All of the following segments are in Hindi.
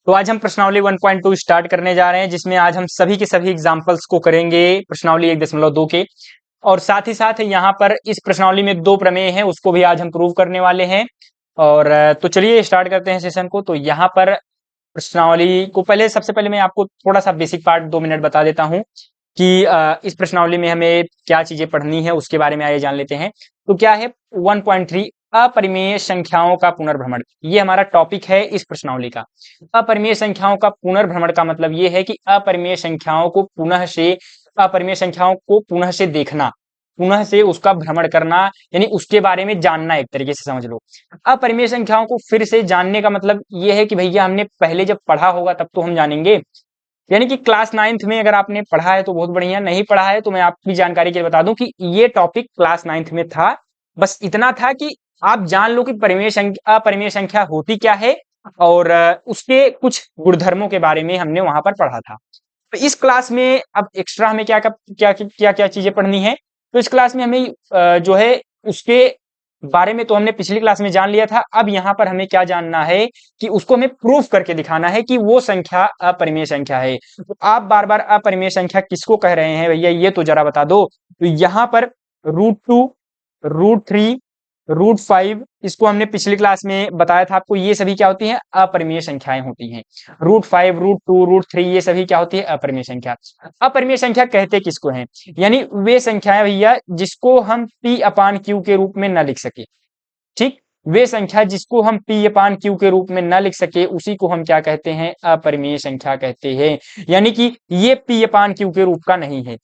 तो आज हम प्रश्नावली 1.2 स्टार्ट करने जा रहे हैं, जिसमें आज हम सभी के सभी एग्जाम्पल्स को करेंगे प्रश्नावली 1.2 के। और साथ ही साथ यहाँ पर इस प्रश्नावली में 2 प्रमेय हैं, उसको भी आज हम प्रूव करने वाले हैं। और तो चलिए स्टार्ट करते हैं सेशन को। तो यहाँ पर प्रश्नावली को सबसे पहले मैं आपको थोड़ा सा बेसिक पार्ट 2 मिनट बता देता हूँ कि इस प्रश्नावली में हमें क्या चीजें पढ़नी है, उसके बारे में आइए जान लेते हैं। तो क्या है 1.3 अपरिमेय संख्याओं का पुनर्भ्रमण, ये हमारा टॉपिक है इस प्रश्नावली का। अपरिमेय संख्याओं का पुनर्भ्रमण का मतलब ये है कि अपरिमेय संख्याओं को पुनः से देखना, पुनः से उसका भ्रमण करना, यानी उसके बारे में जानना, एक तरीके से समझ लो। अपरिमेय संख्याओं को फिर से जानने का मतलब ये है कि भैया हमने पहले जब पढ़ा होगा तब तो हम जानेंगे, यानी कि क्लास 9th में अगर आपने पढ़ा है तो बहुत बढ़िया, नहीं पढ़ा है तो मैं आपकी जानकारी के लिए बता दूं कि ये टॉपिक क्लास 9th में था। बस इतना था कि आप जान लो कि अपरिमेय संख्या होती क्या है और उसके कुछ गुणधर्मों के बारे में हमने वहां पर पढ़ा था। तो इस क्लास में अब एक्स्ट्रा हमें क्या क्या क्या क्या चीजें पढ़नी है। तो इस क्लास में हमें जो है उसके बारे में तो हमने पिछली क्लास में जान लिया था। अब यहाँ पर हमें क्या जानना है कि उसको हमें प्रूफ करके दिखाना है कि वो संख्या अपरिमेय संख्या है। तो आप बार बार अपरिमेय संख्या किसको कह रहे हैं भैया, ये तो जरा बता दो। तो यहाँ पर √2, √3, √5, इसको हमने पिछली क्लास में बताया था आपको, ये सभी क्या होती हैं, अपरिमेय संख्याएं होती हैं। √5, √2, √3 ये सभी क्या होती है, अपरिमेय संख्या। अपरिमेय संख्या कहते किसको हैं, यानी वे संख्याएं भैया जिसको हम P/Q के रूप में न लिख सके। ठीक, वे संख्या जिसको हम P/Q के रूप में न लिख सके उसी को हम क्या कहते हैं, अपरिमेय संख्या कहते हैं। यानी कि ये P/Q के रूप का नहीं है।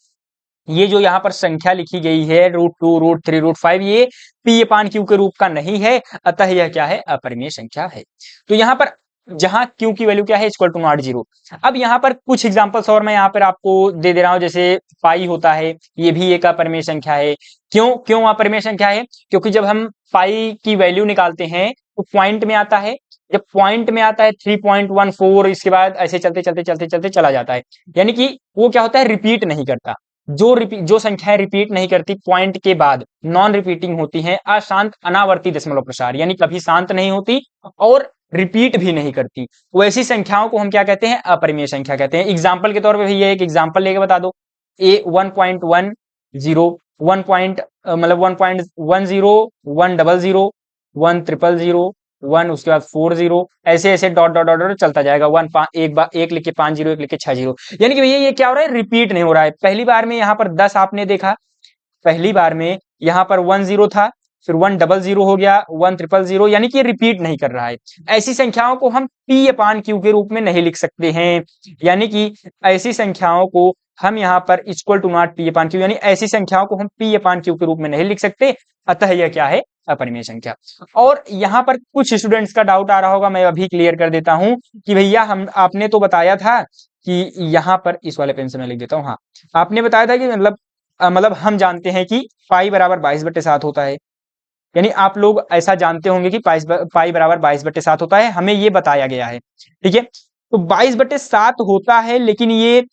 ये जो यहाँ पर संख्या लिखी गई है √2, √3, √5, ये P/Q के रूप का नहीं है, अतः यह क्या है, अपरिमेय संख्या है। तो यहाँ पर जहां Q की वैल्यू क्या है, इक्वल टू नॉट 0। अब यहाँ पर कुछ एग्जांपल्स और मैं यहाँ पर आपको दे दे रहा हूं, जैसे पाई होता है, ये भी एक अपरिमेय संख्या है। क्यों अपरिमेय संख्या है, क्योंकि जब हम पाई की वैल्यू निकालते हैं तो पॉइंट में आता है, जब पॉइंट में आता है 3.14, इसके बाद ऐसे चलते चलते चलते चलते चला जाता है, यानी कि वो क्या होता है, रिपीट नहीं करता। जो संख्याएं रिपीट नहीं करती पॉइंट के बाद, नॉन रिपीटिंग होती हैं, अशांत अनावर्ती दशमलव प्रसार, यानी कभी शांत नहीं होती और रिपीट भी नहीं करती, वैसी संख्याओं को हम क्या कहते हैं, अपरिमेय संख्या कहते हैं। एग्जाम्पल के तौर पे भैया एक एग्जाम्पल लेके बता दो, ए 1.10, 1 मतलब 1.10, 100, 100, 1, उसके बाद 40, ऐसे ऐसे डॉट डॉट डॉट डॉट चलता जाएगा। एक लिख के 5 जीरो, एक लिख के 6 जीरो, यानी कि भैया ये क्या हो रहा है, रिपीट नहीं हो रहा है। पहली बार में यहाँ पर 10 आपने देखा, पहली बार में यहाँ पर 10 था, फिर 100 हो गया, 100, यानी कि रिपीट नहीं कर रहा है। ऐसी संख्याओं को हम P/Q के रूप में नहीं लिख सकते हैं, यानी कि ऐसी संख्याओं को हम यहाँ पर इक्वल टू नॉट P/Q, यानी ऐसी संख्याओं को हम P/Q के रूप में नहीं लिख सकते, अतः यह क्या है, अपरिमेय संख्या। और यहाँ पर कुछ स्टूडेंट्स का डाउट आ रहा होगा, मैं अभी क्लियर कर देता हूं कि भैया आपने तो बताया था कि यहाँ पर इस वाले पेन से मैं लिख देता हूँ। हाँ, आपने बताया था कि मतलब हम जानते हैं कि पाई बराबर 22/7 होता है, यानी आप लोग ऐसा जानते होंगे कि पाई बराबर 22/7 होता है, हमें ये बताया गया है। ठीक है, तो 22/7 होता है, लेकिन ये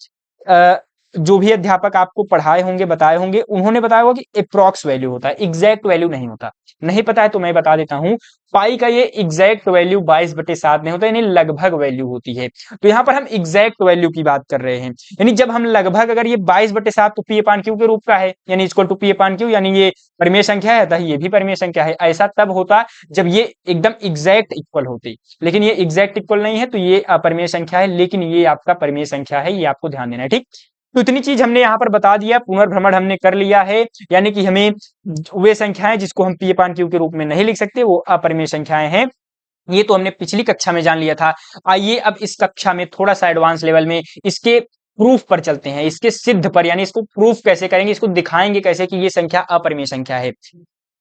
जो भी अध्यापक आपको पढ़ाए होंगे, बताए होंगे, उन्होंने बताया होगा कि अप्रॉक्स वैल्यू होता है, एग्जैक्ट वैल्यू नहीं होता। नहीं पता है तो मैं बता देता हूं, पाई का ये एग्जैक्ट वैल्यू 22/7 नहीं होता, यानी लगभग वैल्यू होती है। तो यहाँ पर हम एग्जैक्ट वैल्यू की बात कर रहे हैं, यानी जब हम लगभग, अगर ये 22/7 तो P/Q के रूप का है, यानी इक्वल टू P/Q, यानी ये परिमेय संख्या है, अतः ये भी परिमेय संख्या है। ऐसा तब होता जब ये एकदम एग्जैक्ट इक्वल होती, लेकिन ये एग्जैक्ट इक्वल नहीं है, तो ये अपरिमेय संख्या है, लेकिन ये आपका परिमेय संख्या है, ये आपको ध्यान देना है। ठीक, तो इतनी चीज हमने यहाँ पर बता दिया, पुनर्भ्रमण हमने कर लिया है, यानी कि हमें वे संख्याएं जिसको हम P/Q के रूप में नहीं लिख सकते वो अपरिमेय संख्याएं हैं, ये तो हमने पिछली कक्षा में जान लिया था। आइए अब इस कक्षा में थोड़ा सा एडवांस लेवल में इसके प्रूफ पर चलते हैं, इसके सिद्ध पर, यानी इसको प्रूफ कैसे करेंगे, इसको दिखाएंगे कैसे कि ये संख्या अपरिमेय संख्या है।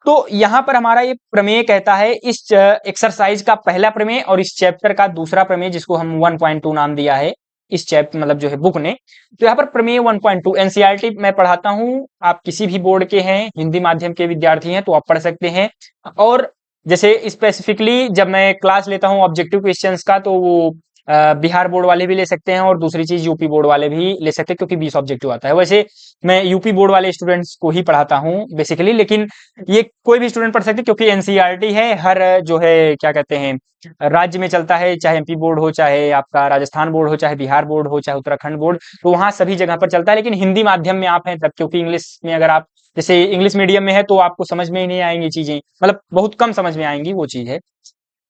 तो यहाँ पर हमारा ये प्रमेय कहता है, इस एक्सरसाइज का पहला प्रमेय और इस चैप्टर का दूसरा प्रमेय, जिसको हम 1.2 नाम दिया है इस चैप्टर, मतलब जो है बुक ने। तो यहाँ पर प्रमेय 1.2 एनसीईआरटी मैं पढ़ाता हूँ, आप किसी भी बोर्ड के हैं, हिंदी माध्यम के विद्यार्थी हैं तो आप पढ़ सकते हैं। और जैसे स्पेसिफिकली जब मैं क्लास लेता हूँ ऑब्जेक्टिव क्वेश्चंस का, तो वो बिहार बोर्ड वाले भी ले सकते हैं और दूसरी चीज यूपी बोर्ड वाले भी ले सकते हैं, क्योंकि 20 ऑब्जेक्टिव आता है। वैसे मैं यूपी बोर्ड वाले स्टूडेंट्स को ही पढ़ाता हूँ बेसिकली, लेकिन ये कोई भी स्टूडेंट पढ़ सकते हैं, क्योंकि एनसीईआरटी है, हर जो है क्या कहते हैं राज्य में चलता है, चाहे एमपी बोर्ड हो, चाहे आपका राजस्थान बोर्ड हो, चाहे बिहार बोर्ड हो, चाहे उत्तराखंड बोर्ड, तो वहाँ सभी जगह पर चलता है। लेकिन हिंदी माध्यम में आप हैं तब, क्योंकि इंग्लिश में अगर आप जैसे इंग्लिश मीडियम में है तो आपको समझ में ही नहीं आएंगी चीजें, मतलब बहुत कम समझ में आएंगी, वो चीज है।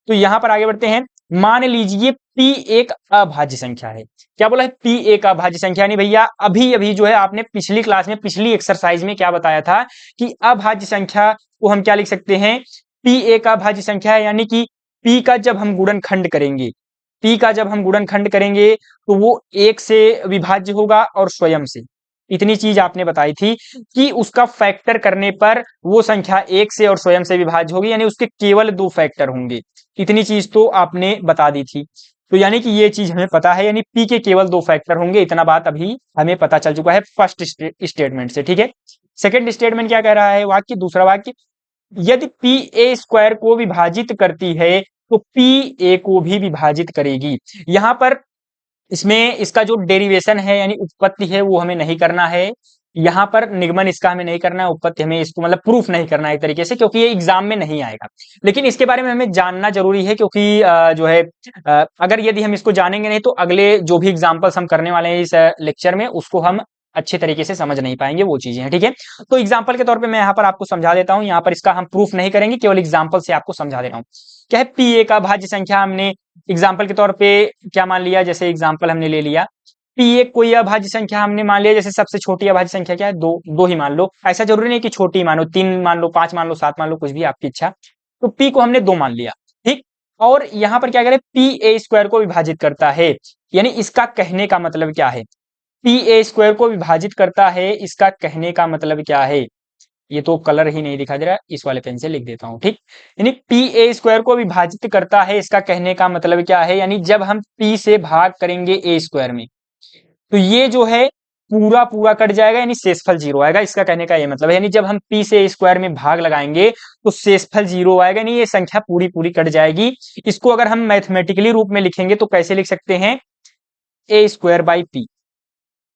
तो यहां पर आगे बढ़ते हैं। मान लीजिए P एक अभाज्य संख्या है। क्या बोला है? P एक अभाज्य संख्या। नहीं भैया, अभी अभी जो है आपने पिछली क्लास में, पिछली एक्सरसाइज में क्या बताया था कि अभाज्य संख्या को हम क्या लिख सकते हैं? P एक अभाज्य संख्या है, यानी कि P का जब हम गुणनखंड करेंगे, P का जब हम गुणनखंड करेंगे तो वो एक से विभाज्य होगा और स्वयं से। इतनी चीज आपने बताई थी कि उसका फैक्टर करने पर वो संख्या एक से और स्वयं से विभाज्य होगी, यानी उसके केवल दो फैक्टर होंगे। इतनी चीज तो आपने बता दी थी। तो यानी कि ये चीज हमें पता है, यानी पी के केवल दो फैक्टर होंगे, इतना बात अभी हमें पता चल चुका है फर्स्ट स्टेटमेंट से। ठीक है, सेकंड स्टेटमेंट क्या कह रहा है? वाक्य, दूसरा वाक्य, यदि पी ए स्क्वायर को विभाजित करती है तो पी ए को भी विभाजित करेगी। यहां पर इसमें इसका जो डेरिवेशन है यानी उत्पत्ति है वो हमें नहीं करना है, यहाँ पर निगमन इसका हमें नहीं करना है, उत्पत्ति हमें इसको मतलब प्रूफ नहीं करना है एक तरीके से, क्योंकि ये एग्जाम में नहीं आएगा। लेकिन इसके बारे में हमें जानना जरूरी है, क्योंकि जो है अगर यदि हम इसको जानेंगे नहीं तो अगले जो भी एग्जाम्पल्स हम करने वाले हैं इस लेक्चर में उसको हम अच्छे तरीके से समझ नहीं पाएंगे, वो चीजें हैं। ठीक है, तो एग्जाम्पल के तौर पे मैं यहाँ पर आपको समझा देता हूँ। यहाँ पर इसका हम प्रूफ नहीं करेंगे, केवल एग्जाम्पल से आपको समझा दे रहा हूँ। क्या है? पी ए का भाज्य संख्या हमने एग्जाम्पल के तौर पे क्या मान लिया? जैसे एग्जाम्पल हमने ले लिया पी एक कोई अभाज्य संख्या हमने मान लिया, जैसे सबसे छोटी अभाज्य संख्या क्या है? दो। दो ही मान लो, ऐसा जरूरी नहीं कि छोटी मानो, 3 मान लो, 5 मान लो, 7 मान लो, कुछ भी आपकी इच्छा। तो पी को हमने 2 मान लिया। ठीक, और यहां पर क्या करें? पी ए स्क्वायर को विभाजित करता है, यानी इसका कहने का मतलब क्या है? पी ए स्क्वायर को विभाजित करता है, इसका कहने का मतलब क्या है? ये तो कलर ही नहीं दिखाई दे रहा, इस वाले पेन से लिख देता हूं। ठीक, यानी पी ए स्क्वायर को विभाजित करता है, इसका कहने का मतलब क्या है? यानी जब हम पी से भाग करेंगे ए स्क्वायर में तो ये जो है पूरा पूरा कट जाएगा, यानी शेषफल 0 आएगा। इसका कहने का ये मतलब है, यानी जब हम p से a स्क्वायर में भाग लगाएंगे तो शेषफल 0 आएगा, यानी ये संख्या पूरी पूरी कट जाएगी। इसको अगर हम मैथमेटिकली रूप में लिखेंगे तो कैसे लिख सकते हैं? a स्क्वायर बाई पी,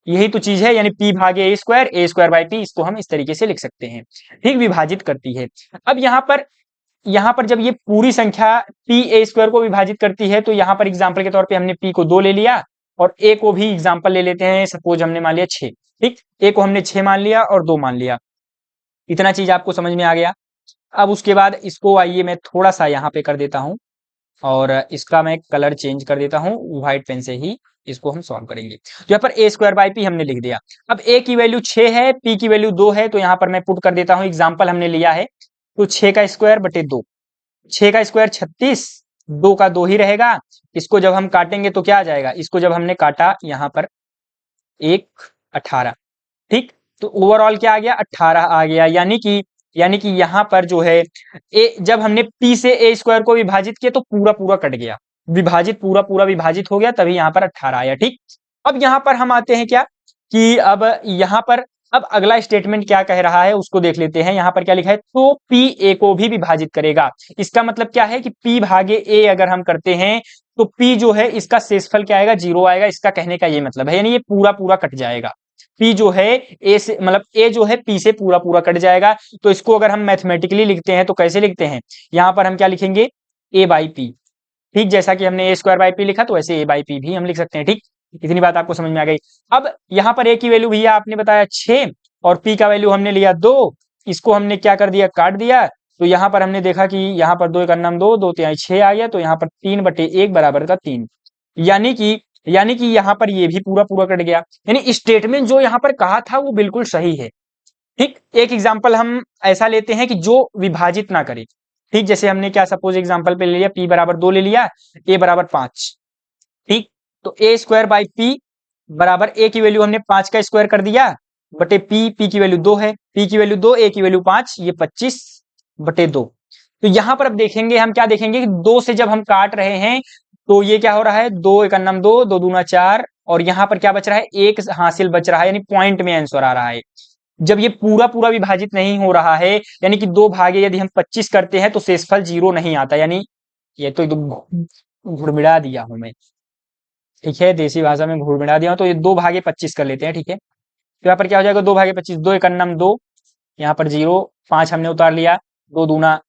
यही तो चीज है, यानी p भागे a स्क्वायर बाई पी, इसको हम इस तरीके से लिख सकते हैं। ठीक, विभाजित करती है। अब यहाँ पर जब ये पूरी संख्या p a स्क्वायर को विभाजित करती है तो यहाँ पर एग्जाम्पल के तौर पे हमने p को 2 ले लिया और a को भी एग्जाम्पल ले लेते हैं। सपोज हमने मान लिया 6। ठीक, a को हमने 6 मान लिया और 2 मान लिया। इतना चीज आपको समझ में आ गया। अब उसके बाद इसको आइए मैं थोड़ा सा यहाँ पे कर देता हूँ और इसका मैं कलर चेंज कर देता हूँ, व्हाइट पेन से ही इसको हम सॉल्व करेंगे। तो यहाँ पर a स्क्वायर बाई पी हमने लिख दिया। अब a की वैल्यू 6 है, p की वैल्यू 2 है, तो यहाँ पर मैं पुट कर देता हूँ। एग्जाम्पल हमने लिया है तो 6 का स्क्वायर बटे 2, 6 का स्क्वायर 36, 2 का 2 ही रहेगा। इसको जब हम काटेंगे तो क्या आ जाएगा? इसको जब हमने काटा यहाँ पर 1 18। ठीक, तो ओवरऑल क्या आ गया? 18 आ गया। यानी कि यहाँ पर जो है जब हमने p से a स्क्वायर को विभाजित किया तो पूरा पूरा कट गया, विभाजित पूरा पूरा विभाजित हो गया, तभी यहाँ पर 18 आया। ठीक, अब यहाँ पर हम आते हैं क्या कि अब यहाँ पर अब अगला स्टेटमेंट क्या कह रहा है उसको देख लेते हैं। यहाँ पर क्या लिखा है? तो p a को भी विभाजित करेगा। इसका मतलब क्या है कि p भागे a अगर हम करते हैं तो p जो है इसका शेषफल क्या आएगा? 0 आएगा। इसका कहने का ये मतलब है, यानी ये पूरा पूरा कट जाएगा। p जो है a से मतलब a जो है p से पूरा पूरा कट जाएगा। तो इसको अगर हम मैथमेटिकली लिखते हैं तो कैसे लिखते हैं? यहाँ पर हम क्या लिखेंगे? a by P. ठीक, जैसा कि हमने a स्क्वायर बाई पी लिखा तो वैसे a बाई पी भी हम लिख सकते हैं। ठीक, इतनी बात आपको समझ में आ गई। अब यहाँ पर a की वैल्यू भैया आपने बताया 6 और p का वैल्यू हमने लिया 2। इसको हमने क्या कर दिया? काट दिया। तो यहाँ पर हमने देखा कि यहाँ पर 2 एक अन्नम 2, 2 तिहाई 6 आ गया, तो यहाँ पर 3 बटे 1 बराबर का 3। यानी कि यहाँ पर ये भी पूरा पूरा कट गया। यानी स्टेटमेंट जो यहाँ पर कहा था वो बिल्कुल सही है। ठीक, एक एग्जाम्पल हम ऐसा लेते हैं कि जो विभाजित ना करे। ठीक, जैसे हमने क्या सपोज एग्जाम्पल पे ले लिया, p बराबर 2 ले लिया, a बराबर 5। ठीक, तो a स्क्वायर बाई p बराबर a की वैल्यू हमने 5 का स्क्वायर कर दिया बटे p की वैल्यू 2 है, p की वैल्यू 2, a की वैल्यू 5, ये 25 बटे 2। तो यहां पर अब देखेंगे, हम क्या देखेंगे कि 2 से जब हम काट रहे हैं तो ये क्या हो रहा है? 2 एक अन्नम 2, 2 दूना 4 और यहाँ पर क्या बच रहा है? 1 हासिल बच रहा है, यानी पॉइंट में आंसर आ रहा है। जब ये पूरा पूरा विभाजित नहीं हो रहा है, यानी कि 2 भागे यदि हम 25 करते हैं तो शेषफल 0 नहीं आता। यानी ये तो एकदम घुड़मिड़ा दिया हूं मैं। ठीक है, देसी भाषा में घूर मिला दिया हूं, तो ये 2/25 कर लेते हैं। ठीक है, तो यहाँ पर क्या हो जाएगा, 2/25, 2 एक अन्नम 2, यहाँ पर 0, 5 हमने उतार लिया, 2 दूना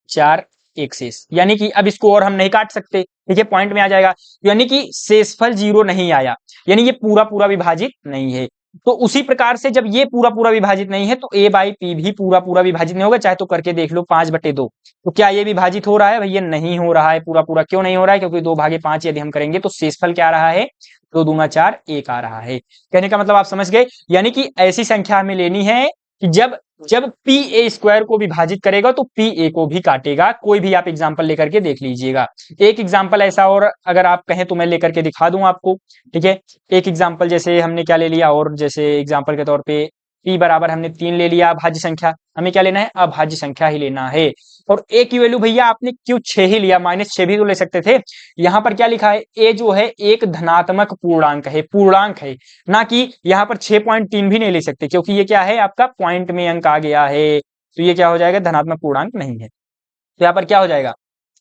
4, एक शेष, यानी कि अब इसको और हम नहीं काट सकते। ठीक है, पॉइंट में आ जाएगा, यानी कि शेषफल 0 नहीं आया, यानी ये पूरा पूरा विभाजित नहीं है। तो उसी प्रकार से जब ये पूरा पूरा विभाजित नहीं है तो a बाई पी भी पूरा पूरा विभाजित नहीं होगा, चाहे तो करके देख लो 5/2। तो क्या ये विभाजित हो रहा है? भैया नहीं हो रहा है पूरा पूरा। क्यों नहीं हो रहा है? क्योंकि 2/5 यदि हम करेंगे तो शेषफल क्या आ रहा है, 2 दूना 4, 1 आ रहा है। कहने का मतलब आप समझ गए, यानी कि ऐसी संख्या हमें लेनी है कि जब जब पी ए स्क्वायर को विभाजित करेगा तो पी ए को भी काटेगा। कोई भी आप एग्जांपल लेकर के देख लीजिएगा। एक एग्जांपल ऐसा और अगर आप कहें तो मैं लेकर के दिखा दूं आपको। ठीक है, एक एग्जांपल जैसे हमने क्या ले लिया, और जैसे एग्जांपल के तौर पे p बराबर हमने 3 ले लिया अभाज्य संख्या, हमें क्या लेना है, अभाज्य संख्या ही लेना है। और a की वैल्यू भैया आपने क्यों 6 ही लिया, -6 भी तो ले सकते थे। यहाँ पर क्या लिखा है, a जो है एक धनात्मक पूर्णांक है, पूर्णांक है, ना कि यहाँ पर 6.3 भी नहीं ले सकते, क्योंकि ये क्या है, आपका पॉइंट में अंक आ गया है, तो ये क्या हो जाएगा, धनात्मक पूर्णांक नहीं है। तो यहाँ पर क्या हो जाएगा,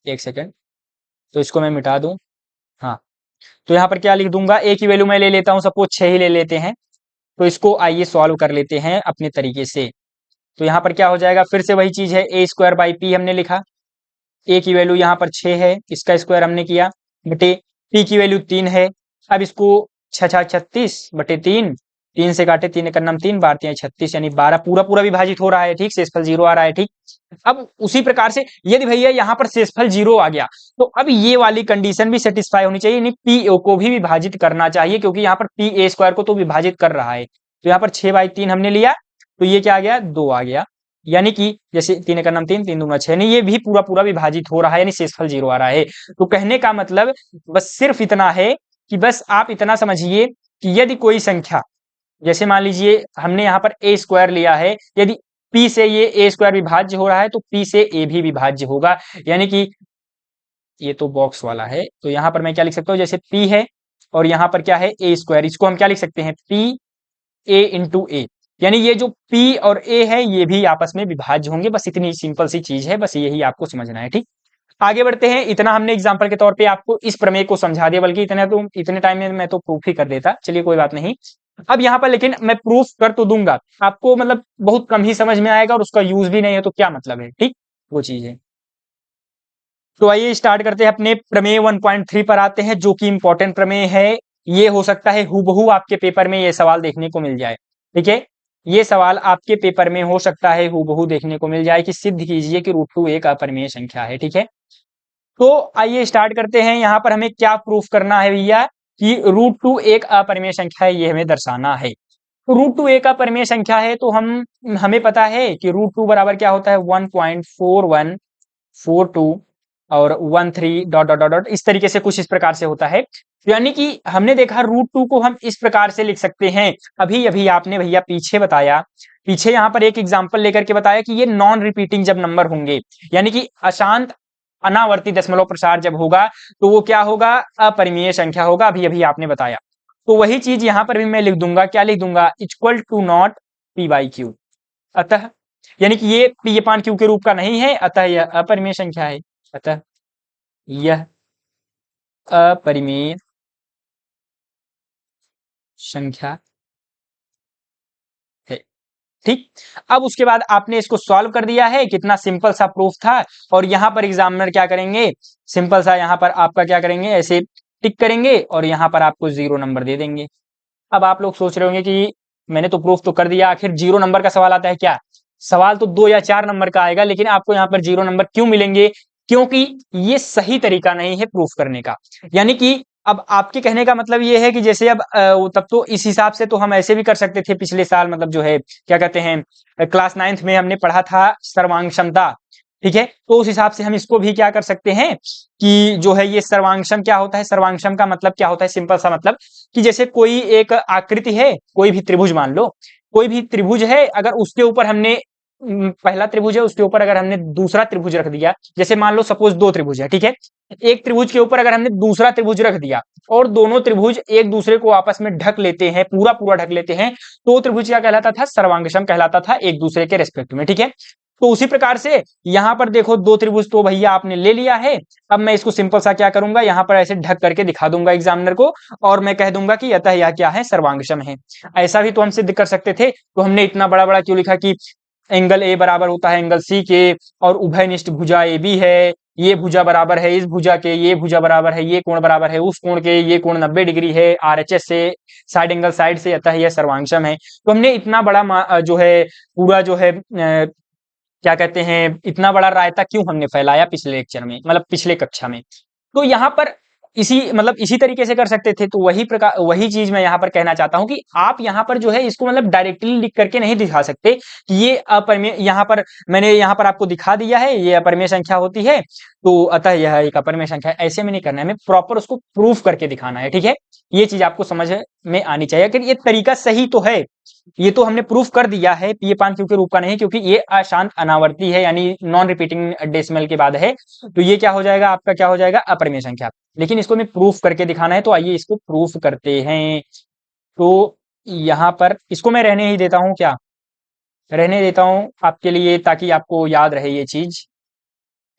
एक सेकेंड, तो इसको मैं मिटा दूं। हाँ, तो यहाँ पर क्या लिख दूंगा, a की वैल्यू मैं ले लेता हूँ, सपोज 6 ही ले लेते हैं। तो इसको आइए सॉल्व कर लेते हैं अपने तरीके से। तो यहाँ पर क्या हो जाएगा, फिर से वही चीज है, a स्क्वायर बाई पी हमने लिखा, a की वैल्यू यहाँ पर 6 है, इसका स्क्वायर हमने किया, बटे p की वैल्यू 3 है। अब इसको 6 36 बटे 3, 3 से काटे, 3 एकम 3, 12 36, यानी 12 पूरा पूरा विभाजित हो रहा है। ठीक, शेषफल 0 आ रहा है। ठीक, अब उसी प्रकार से यदि भैया यहाँ पर शेषफल 0 आ गया तो अब ये वाली कंडीशन भी सेटिस्फाई होनी चाहिए, यानी पी ए को भी विभाजित करना चाहिए, क्योंकि यहाँ पर पी ए स्क्वायर को तो विभाजित कर रहा है। तो यहाँ पर 6/3 हमने लिया, तो ये क्या आ गया, 2 आ गया, यानी कि जैसे 3 एकम 3, 3 दूना 6, नहीं ये भी पूरा पूरा विभाजित हो रहा है, यानी शेषफल 0 आ रहा है। तो कहने का मतलब बस सिर्फ इतना है कि बस आप इतना समझिए कि यदि कोई संख्या, जैसे मान लीजिए हमने यहाँ पर a स्क्वायर लिया है, यदि p से ये a स्क्वायर विभाज्य हो रहा है तो p से a भी विभाज्य होगा, यानी कि ये तो बॉक्स वाला है, तो यहाँ पर मैं क्या लिख सकता हूँ, जैसे p है और यहाँ पर क्या है, a स्क्वायर, इसको हम क्या लिख सकते हैं, p a इंटू a, यानी ये जो p और a है ये भी आपस में विभाज्य होंगे। बस इतनी सिंपल सी चीज है, बस यही आपको समझना है। ठीक, आगे बढ़ते हैं। इतना हमने एग्जांपल के तौर पे आपको इस प्रमेय को समझा दिया, बल्कि इतने टाइम में मैं तो प्रूफ ही कर देता, चलिए कोई बात नहीं। अब यहाँ पर लेकिन मैं प्रूफ कर तो दूंगा आपको, मतलब बहुत कम ही समझ में आएगा और उसका यूज भी नहीं है, तो क्या मतलब है। ठीक, वो चीज है। तो आइए स्टार्ट करते हैं, अपने प्रमेय 1.3 पर आते हैं, जो कि इंपॉर्टेंट प्रमेय है। ये हो सकता है हूबहू आपके पेपर में ये सवाल देखने को मिल जाए। ठीक है, ये सवाल आपके पेपर में हो सकता है हूबहू देखने को मिल जाए कि सिद्ध कीजिए कि √2 एक अपरिमेय संख्या है। ठीक है, तो आइए स्टार्ट करते हैं। यहाँ पर हमें क्या प्रूफ करना है भैया, कि √2 एक अपरिमेय संख्या है, ये हमें दर्शाना है। तो √2 एक अपरिमेय संख्या है, तो हमें पता है कि √2 बराबर क्या होता है, 1.4142 और 13 डॉट डॉट डॉट डॉट, इस तरीके से कुछ इस प्रकार से होता है। यानी कि हमने देखा √2 को हम इस प्रकार से लिख सकते हैं। अभी अभी आपने भैया पीछे बताया, पीछे यहाँ पर एक एग्जांपल लेकर के बताया कि ये नॉन रिपीटिंग जब नंबर होंगे, यानी कि अशांत अनावर्ती दशमलव प्रसार जब होगा तो वो क्या होगा, अपरिमेय संख्या होगा। अभी अभी आपने बताया, तो वही चीज यहां पर भी मैं लिख दूंगा, क्या लिख दूंगा, इक्वल टू नॉट p/q। अतः यानी कि ये p अपान q के रूप का नहीं है, अतः यह अपरिमेय संख्या है, अतः यह अपरिमेय संख्या है। ठीक, अब उसके बाद आपने इसको सॉल्व कर दिया है, कितना सिंपल सा प्रूफ था। और यहां पर एग्जामिनर क्या करेंगे, सिंपल सा यहां पर आपका क्या करेंगे, ऐसे टिक करेंगे और यहां पर आपको 0 नंबर दे देंगे। अब आप लोग सोच रहे होंगे कि मैंने तो प्रूफ तो कर दिया, आखिर 0 नंबर का सवाल आता है क्या। सवाल तो 2 या 4 नंबर का आएगा, लेकिन आपको यहाँ पर 0 नंबर क्यों मिलेंगे, क्योंकि ये सही तरीका नहीं है प्रूफ करने का। यानी कि अब आपके कहने का मतलब ये है कि जैसे अब तब तो इस हिसाब से तो हम ऐसे भी कर सकते थे, पिछले साल मतलब जो है क्या कहते हैं, क्लास 9th में हमने पढ़ा था सर्वांग क्षमता। ठीक है, तो उस हिसाब से हम इसको भी क्या कर सकते हैं कि जो है ये सर्वांगक्षम क्या होता है, सर्वांगक्षम का मतलब क्या होता है, सिंपल सा मतलब कि जैसे कोई एक आकृति है, कोई भी त्रिभुज मान लो, कोई भी त्रिभुज है, अगर उसके ऊपर हमने पहला त्रिभुज है, उसके ऊपर अगर हमने दूसरा त्रिभुज रख दिया, जैसे मान लो सपोज 2 त्रिभुज है। ठीक है, एक त्रिभुज के ऊपर अगर हमने दूसरा त्रिभुज रख दिया और दोनों त्रिभुज एक दूसरे को आपस में ढक लेते हैं, पूरा पूरा ढक लेते हैं, तो त्रिभुज क्या कहलाता था, सर्वांगक्षम कहलाता था एक दूसरे के रेस्पेक्ट में। ठीक है, तो उसी प्रकार से यहाँ पर देखो दो त्रिभुज तो भैया आपने ले लिया है। अब मैं इसको सिंपल सा क्या करूंगा, यहाँ पर ऐसे ढक करके दिखा दूंगा एग्जामिनर को, और मैं कह दूंगा कि अतः यह क्या है, सर्वांगसम है। ऐसा भी तो हम सिद्ध कर सकते थे, तो हमने इतना बड़ा बड़ा क्यों लिखा कि एंगल ए बराबर होता है एंगल सी के, और उभयनिष्ठ भुजा ए बी है, ये भुजा बराबर है इस भुजा के, ये भुजा बराबर है, ये कोण बराबर है उस कोण के, ये कोण 90 डिग्री है आरएचएस से, साइड एंगल साइड से, अतः यह सर्वांगसम है। तो हमने इतना बड़ा जो है पूरा जो है क्या कहते हैं, इतना बड़ा रायता क्यों हमने फैलाया पिछले लेक्चर में, मतलब पिछले कक्षा में। तो यहाँ पर इसी तरीके से कर सकते थे। तो वही चीज मैं यहाँ पर कहना चाहता हूं कि आप यहाँ पर जो है इसको मतलब डायरेक्टली लिख करके नहीं दिखा सकते कि ये अपरिमेय, यहाँ पर मैंने यहाँ पर आपको दिखा दिया है ये अपरिमेय संख्या होती है, तो अतः यह एक अपरिमेय संख्या है। ऐसे में नहीं करना है, हमें प्रॉपर उसको प्रूफ करके दिखाना है, ठीक है। ये चीज आपको समझ में आनी चाहिए कि ये तरीका सही तो है, ये तो हमने प्रूफ कर दिया है पी ए पान क्यू के रूप का नहीं, क्योंकि ये अशांत अनावर्ती है यानी नॉन रिपीटिंग डेसिमल के बाद है, तो ये क्या हो जाएगा आपका, क्या हो जाएगा, अपरिमेय संख्या। लेकिन इसको हमें प्रूफ करके दिखाना है, तो आइए इसको प्रूफ करते हैं। तो यहाँ पर इसको मैं रहने ही देता हूँ, क्या रहने देता हूँ आपके लिए, ताकि आपको याद रहे ये चीज,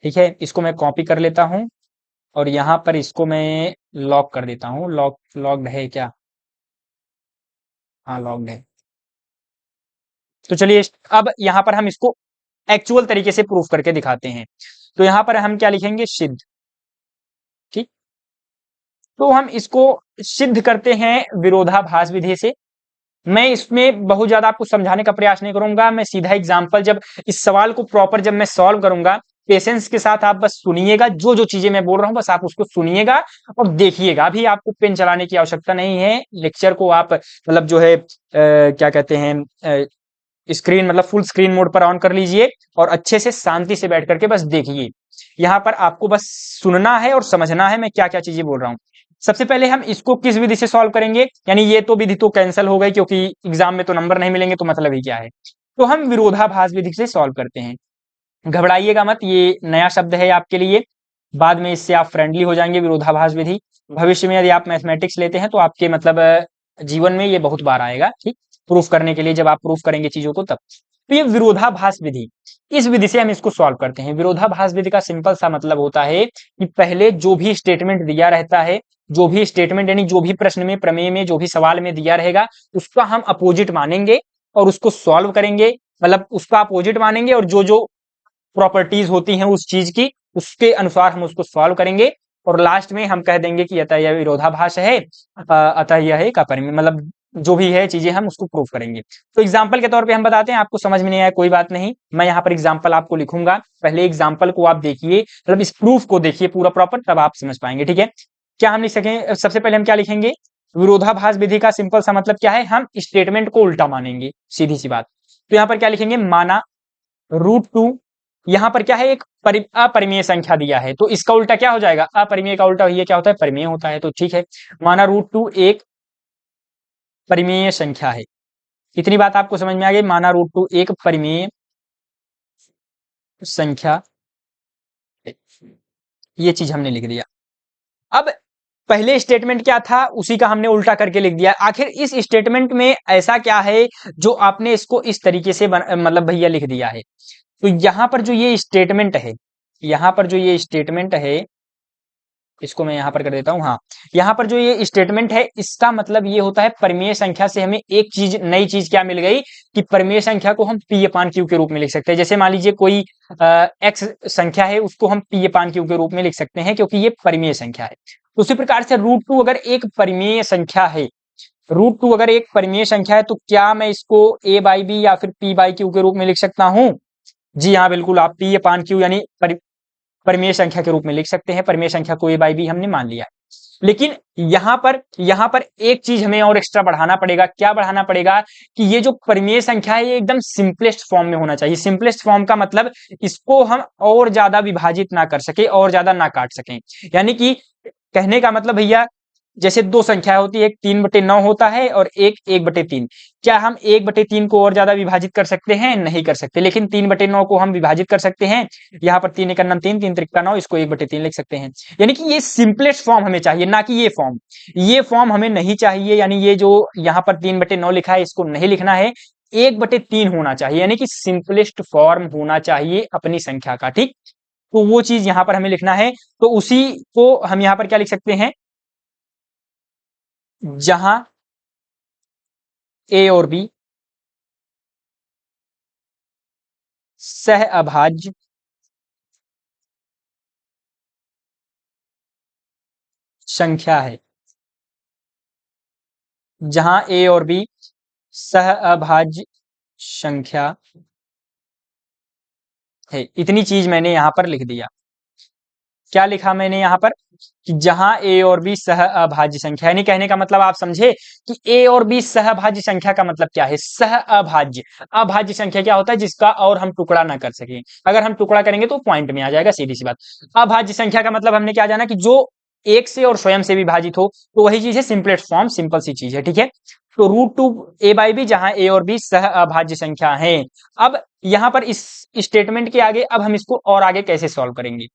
ठीक है। इसको मैं कॉपी कर लेता हूँ और यहाँ पर इसको मैं लॉक कर देता हूँ। लॉक्ड है क्या, हाँ लॉक्ड है। तो चलिए अब यहाँ पर हम इसको एक्चुअल तरीके से प्रूफ करके दिखाते हैं। तो यहाँ पर हम क्या लिखेंगे, सिद्ध, ठीक। तो हम इसको सिद्ध करते हैं विरोधाभास विधि से। मैं इसमें बहुत ज्यादा आपको समझाने का प्रयास नहीं करूंगा, मैं सीधा एग्जांपल, जब इस सवाल को प्रॉपर जब मैं सॉल्व करूंगा, पेशेंस के साथ आप बस सुनिएगा, जो जो चीजें मैं बोल रहा हूं बस आप उसको सुनिएगा और देखिएगा। अभी आपको पेन चलाने की आवश्यकता नहीं है, लेक्चर को आप मतलब जो है क्या कहते हैं, स्क्रीन मतलब फुल स्क्रीन मोड पर ऑन कर लीजिए और अच्छे से शांति से बैठ करके बस देखिए। यहाँ पर आपको बस सुनना है और समझना है मैं क्या क्या चीजें बोल रहा हूँ। सबसे पहले हम इसको किस विधि से सॉल्व करेंगे, यानी ये तो विधि तो कैंसिल हो गई क्योंकि एग्जाम में तो नंबर नहीं मिलेंगे, तो मतलब ही क्या है। तो हम विरोधाभास विधि से सॉल्व करते हैं। घबराइएगा मत, ये नया शब्द है आपके लिए, बाद में इससे आप फ्रेंडली हो जाएंगे। विरोधाभास विधि भविष्य में यदि आप मैथमेटिक्स लेते हैं तो आपके मतलब जीवन में ये बहुत बार आएगा, ठीक, प्रूफ करने के लिए, जब आप प्रूफ करेंगे चीजों को तब। तो ये विरोधाभास विधि, इस विधि से हम इसको सॉल्व करते हैं। विरोधाभास विधि का सिंपल सा मतलब होता है कि पहले जो भी स्टेटमेंट दिया रहता है, जो भी स्टेटमेंट यानी जो भी प्रश्न में, प्रमेय में, जो भी सवाल में दिया रहेगा, उसका हम अपोजिट मानेंगे और उसको सॉल्व करेंगे। मतलब उसका अपोजिट मानेंगे और जो जो प्रॉपर्टीज होती हैं उस चीज की, उसके अनुसार हम उसको सॉल्व करेंगे और लास्ट में हम कह देंगे कि अतः यह विरोधाभास है, अतः यह एक अपरिमेय, मतलब जो भी है चीजें हम उसको प्रूफ करेंगे। तो एग्जाम्पल के तौर पे हम बताते हैं, आपको समझ में नहीं आया कोई बात नहीं, मैं यहाँ पर एग्जाम्पल आपको लिखूंगा, पहले एग्जाम्पल को आप देखिए, मतलब इस प्रूफ को देखिए पूरा प्रॉपर, तब आप समझ पाएंगे, ठीक है। क्या हम लिख सकें, सबसे पहले हम क्या लिखेंगे, विरोधाभास विधि का सिंपल सा मतलब क्या है, हम स्टेटमेंट को उल्टा मानेंगे, सीधी सी बात। तो यहाँ पर क्या लिखेंगे, माना √2, यहाँ पर क्या है, एक अपरिमेय संख्या दिया है, तो इसका उल्टा क्या हो जाएगा, अपरिमेय का उल्टा ये क्या होता है, परिमेय होता है। तो ठीक है, माना √2 एक परिमेय संख्या है, इतनी बात आपको समझ में आ गई। माना √2 एक परिमेय संख्या, ये चीज हमने लिख दिया। अब पहले स्टेटमेंट क्या था, उसी का हमने उल्टा करके लिख दिया। आखिर इस स्टेटमेंट में ऐसा क्या है जो आपने इसको इस तरीके से मतलब भैया लिख दिया है। तो यहां पर जो ये स्टेटमेंट है, यहां पर जो ये स्टेटमेंट है, इसको मैं यहां पर कर देता हूं, हाँ, यहां पर जो ये स्टेटमेंट है, इसका मतलब ये होता है परिमेय संख्या से हमें एक चीज, नई चीज क्या मिल गई कि परिमेय संख्या को हम P/Q के रूप में लिख सकते हैं। जैसे मान लीजिए कोई x संख्या है, उसको हम P/Q के रूप में लिख सकते हैं क्योंकि ये परिमेय संख्या है। तो उसी प्रकार से √2 अगर एक परिमेय संख्या है, √2 अगर एक परिमेय संख्या है, तो क्या मैं इसको a/b या फिर P/Q के रूप में लिख सकता हूं? जी हाँ, बिल्कुल, आप P/Q यानी परिमेय संख्या के रूप में लिख सकते हैं। परिमेय संख्या को a/b हमने मान लिया है। लेकिन यहां पर एक चीज हमें और एक्स्ट्रा बढ़ाना पड़ेगा। क्या बढ़ाना पड़ेगा कि ये जो परिमेय संख्या है, ये एकदम सिंपलेस्ट फॉर्म में होना चाहिए। सिंपलेस्ट फॉर्म का मतलब इसको हम और ज्यादा विभाजित ना कर सके, और ज्यादा ना काट सकें। यानी कि कहने का मतलब भैया, जैसे दो संख्या होती है, एक 3/9 होता है और एक 1/3। क्या हम 1/3 को और ज्यादा विभाजित कर सकते हैं? नहीं कर सकते। लेकिन 3/9 को हम विभाजित कर सकते हैं। यहाँ पर 3 एकम 3, 3 त्रिका 9, इसको 1/3 लिख सकते हैं। यानी कि ये सिंपलेस्ट फॉर्म हमें चाहिए, ना कि ये फॉर्म हमें नहीं चाहिए। यानी ये जो यहाँ पर 3/9 लिखा है, इसको नहीं लिखना है। 1/3 होना चाहिए, यानी कि सिंपलेस्ट फॉर्म होना चाहिए अपनी संख्या का। ठीक, तो वो चीज यहां पर हमें लिखना है। तो उसी को हम यहां पर क्या लिख सकते हैं, जहां ए और बी सह अभाज्य संख्या है, जहां ए और बी सह अभाज्य संख्या है। इतनी चीज मैंने यहां पर लिख दिया। क्या लिखा मैंने यहां पर कि जहां ए और बी सह अभाज्य संख्या, यानी कहने का मतलब आप समझे कि ए और बी सहभाज्य संख्या का मतलब क्या है। सह अभाज्य, अभाज्य संख्या क्या होता है, जिसका और हम टुकड़ा ना कर सके। अगर हम टुकड़ा करेंगे तो पॉइंट में आ जाएगा, सीधी सी बात। अभाज्य संख्या का मतलब हमने क्या जाना कि जो एक से और स्वयं से विभाजित हो, तो वही चीज है सिंपलेस्ट फॉर्म, सिंपल सी चीज है। ठीक है, तो √2a/b जहां ए और बी सह अभाज्य संख्या है। अब यहां पर इस स्टेटमेंट के आगे अब हम इसको और आगे कैसे सॉल्व करेंगे।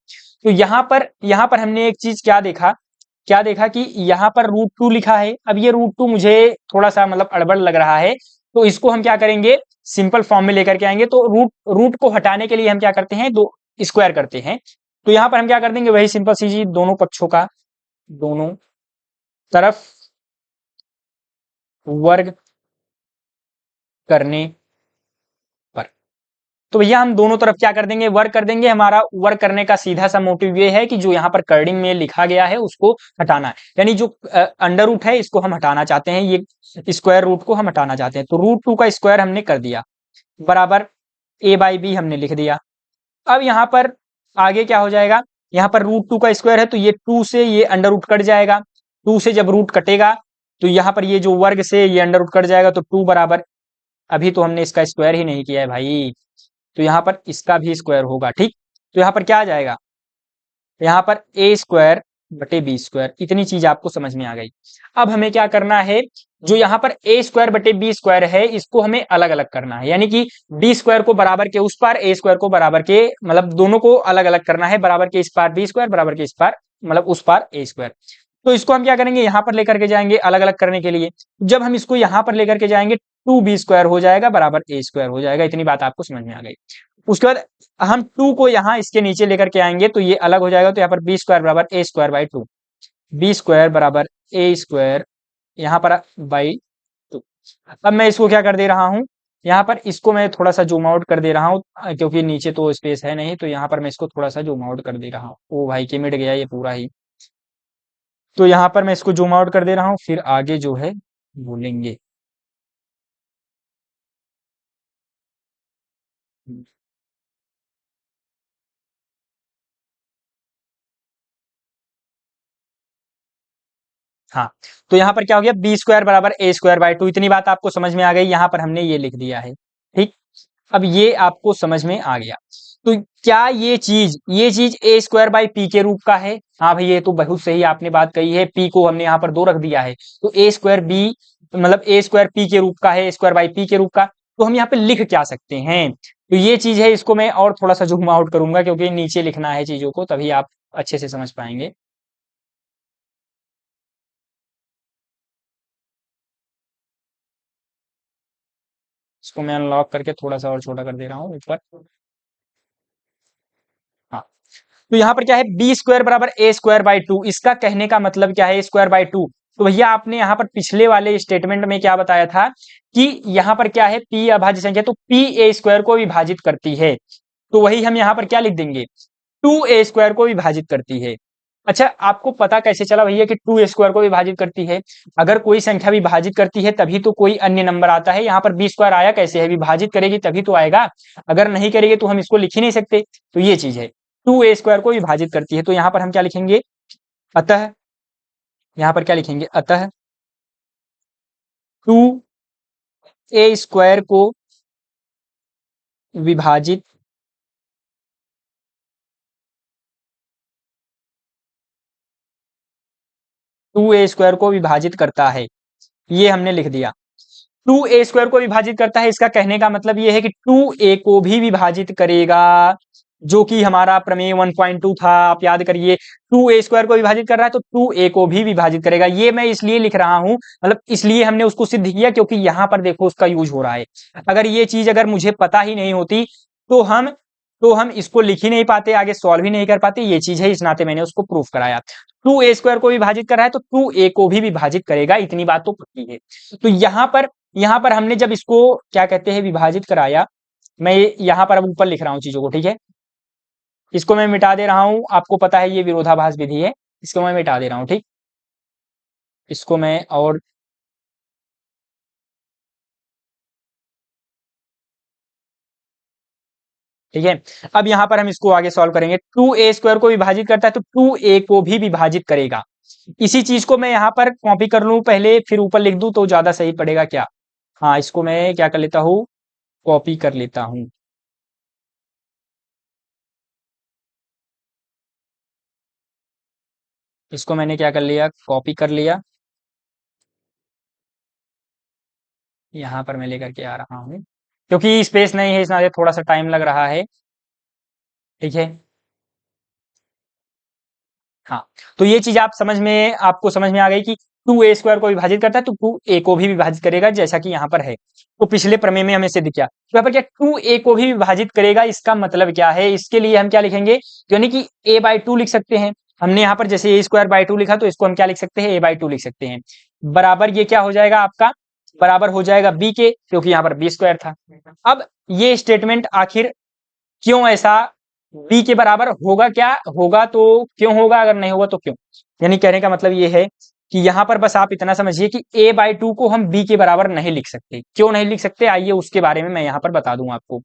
तो यहां पर हमने एक चीज क्या देखा कि यहां पर √2 लिखा है। अब ये √2 मुझे थोड़ा सा मतलब अड़बड़ लग रहा है, तो इसको हम क्या करेंगे, सिंपल फॉर्म में लेकर के आएंगे। तो रूट को हटाने के लिए हम क्या करते हैं, दो स्क्वायर करते हैं। तो यहां पर हम क्या कर देंगे, वही सिंपल सी चीज, दोनों पक्षों का, दोनों तरफ वर्ग करने पर। तो भैया हम दोनों तरफ क्या कर देंगे, वर्क कर देंगे। हमारा वर्क करने का सीधा सा मोटिव ये है कि जो यहाँ पर कर्डिंग में लिखा गया है उसको हटाना है, यानी जो अंडर रूट है इसको हम हटाना चाहते हैं, ये स्क्वायर रूट को हम हटाना चाहते हैं। तो √2 का स्क्वायर हमने कर दिया, बराबर a/b हमने लिख दिया। अब यहाँ पर आगे क्या हो जाएगा, यहाँ पर √2 का स्क्वायर है तो ये 2 से ये अंडर रूट कट जाएगा। 2 से जब रूट कटेगा तो यहाँ पर ये जो वर्ग से ये अंडर रूट कट जाएगा, तो 2 बराबर, अभी तो हमने इसका स्क्वायर ही नहीं किया है भाई, तो यहाँ पर इसका भी स्क्वायर होगा। ठीक, तो यहाँ पर क्या आ जाएगा, यहाँ पर a² / b², इतनी चीज आपको समझ में आ गई। अब हमें क्या करना है, जो यहाँ पर a² / b² है इसको हमें अलग अलग करना है, यानी कि d² को बराबर के उस पार, a² को बराबर के, मतलब दोनों को अलग अलग करना है, बराबर के इस पार b², बराबर के इस पार मतलब उस पार a²। तो इसको हम क्या करेंगे, यहाँ पर लेकर के जाएंगे अलग अलग करने के लिए। जब हम इसको यहाँ पर लेकर के जाएंगे 2b² हो जाएगा, बराबर a² हो जाएगा। इतनी बात आपको समझ में आ गई। उसके बाद हम 2 को यहाँ इसके नीचे लेकर के आएंगे तो ये अलग हो जाएगा, तो यहाँ पर b² बराबर a²/2, b² बराबर a², यहाँ पर /2। अब मैं इसको क्या कर दे रहा हूँ, यहाँ पर इसको मैं थोड़ा सा जूम आउट कर दे रहा हूँ, क्योंकि नीचे तो स्पेस है नहीं, तो यहाँ पर मैं इसको थोड़ा सा जूम आउट कर दे रहा हूँ। ओ भाई कि मिट गया ये पूरा ही, तो यहाँ पर मैं इसको जूम आउट कर दे रहा हूँ, फिर आगे जो है बोलेंगे। हाँ, तो यहाँ पर क्या हो गया, b² बराबर a²/2, इतनी बात आपको समझ में आ गई। यहाँ पर हमने ये लिख दिया है। ठीक, अब ये आपको समझ में आ गया। तो क्या ये चीज a²/p के रूप का है। हाँ भाई, ये तो बहुत सही आपने बात कही है, p को हमने यहाँ पर 2 रख दिया है, तो a²b मतलब a²p के रूप का है, a²/p के रूप का। तो हम यहाँ पे लिख क्या सकते हैं, तो ये चीज है, इसको मैं और थोड़ा सा जूम आउट करूंगा, क्योंकि नीचे लिखना है चीजों को, तभी आप अच्छे से समझ पाएंगे। इसको मैं अनलॉक करके थोड़ा सा और छोटा कर दे रहा हूँ ऊपर। हाँ, तो यहाँ पर क्या है, b² बराबर a²/2, इसका कहने का मतलब क्या है, a²/2। तो भैया आपने यहाँ पर पिछले वाले स्टेटमेंट में क्या बताया था कि यहाँ पर क्या है, p अभाज्य संख्या, तो p a² को विभाजित करती है, तो वही हम यहाँ पर क्या लिख देंगे, 2a² को विभाजित करती है। अच्छा, आपको पता कैसे चला भैया कि 2a² को विभाजित करती है, अगर कोई संख्या विभाजित करती है तभी तो कोई अन्य नंबर आता है। यहाँ पर b² आया कैसे है, विभाजित करेगी तभी तो आएगा, अगर नहीं करेगी तो हम इसको लिख ही नहीं सकते। तो ये चीज है, 2a² को विभाजित करती है। तो यहाँ पर हम क्या लिखेंगे, अतः, यहाँ पर क्या लिखेंगे, अतः 2a² को विभाजित 2a² को विभाजित करता है, ये हमने लिख दिया। 2a² को विभाजित करता है, इसका कहने का मतलब ये है कि 2a को भी विभाजित करेगा, जो कि हमारा प्रमेय 1.2 था, आप याद करिए। 2a² को विभाजित कर रहा है तो 2a को भी विभाजित करेगा। ये मैं इसलिए लिख रहा हूं, मतलब इसलिए हमने उसको सिद्ध किया क्योंकि यहां पर देखो उसका यूज हो रहा है। अगर ये चीज अगर मुझे पता ही नहीं होती तो हम इसको लिख ही नहीं पाते, आगे सॉल्व ही नहीं कर पाते। ये चीज है, इस नाते मैंने उसको प्रूफ कराया। 2a² को विभाजित कर रहा है तो 2a को भी विभाजित करेगा, इतनी बात तो पक्की है। तो यहां पर हमने जब इसको क्या कहते हैं विभाजित कराया, मैं यहां पर अब ऊपर लिख रहा हूं चीजों को, ठीक है। इसको मैं मिटा दे रहा हूं, आपको पता है ये विरोधाभास विधि है, इसको मैं मिटा दे रहा हूं, ठीक। इसको मैं और ठीक है। अब यहां पर हम इसको आगे सॉल्व करेंगे। 2a² को विभाजित करता है तो 2a को भी विभाजित करेगा। इसी चीज को मैं यहां पर कॉपी कर लूं पहले, फिर ऊपर लिख दूं तो ज्यादा सही पड़ेगा क्या। हाँ, इसको मैं क्या कर लेता हूं, कॉपी कर लेता हूं। इसको मैंने क्या कर लिया, कॉपी कर लिया। यहां पर मैं लेकर के आ रहा हूं, क्योंकि स्पेस नहीं है, इसमें थोड़ा सा टाइम लग रहा है, ठीक है। हाँ, तो ये चीज आपको समझ में आ गई कि 2a² को विभाजित करता है तो 2a को भी विभाजित करेगा, जैसा कि यहाँ पर है। तो पिछले प्रमेय में हमें सिद्ध किया, तो यहाँ पर क्या 2a को भी विभाजित करेगा, इसका मतलब क्या है, इसके लिए हम क्या लिखेंगे, यानी कि a/2 लिख सकते हैं। हमने यहाँ पर जैसे a²/2 लिखा तो इसको हम क्या लिख सकते हैं, a/2 लिख सकते हैं। बराबर ये क्या हो जाएगा आपका, बराबर हो जाएगा b के, क्योंकि यहाँ पर b² था। अब ये स्टेटमेंट आखिर क्यों ऐसा बी के बराबर होगा, क्या होगा तो क्यों होगा, अगर नहीं होगा तो क्यों। यानी कहने का मतलब ये है कि यहां पर बस आप इतना समझिए कि a/2 को हम b के बराबर नहीं लिख सकते। क्यों नहीं लिख सकते, आइए उसके बारे में मैं यहां पर बता दूं आपको।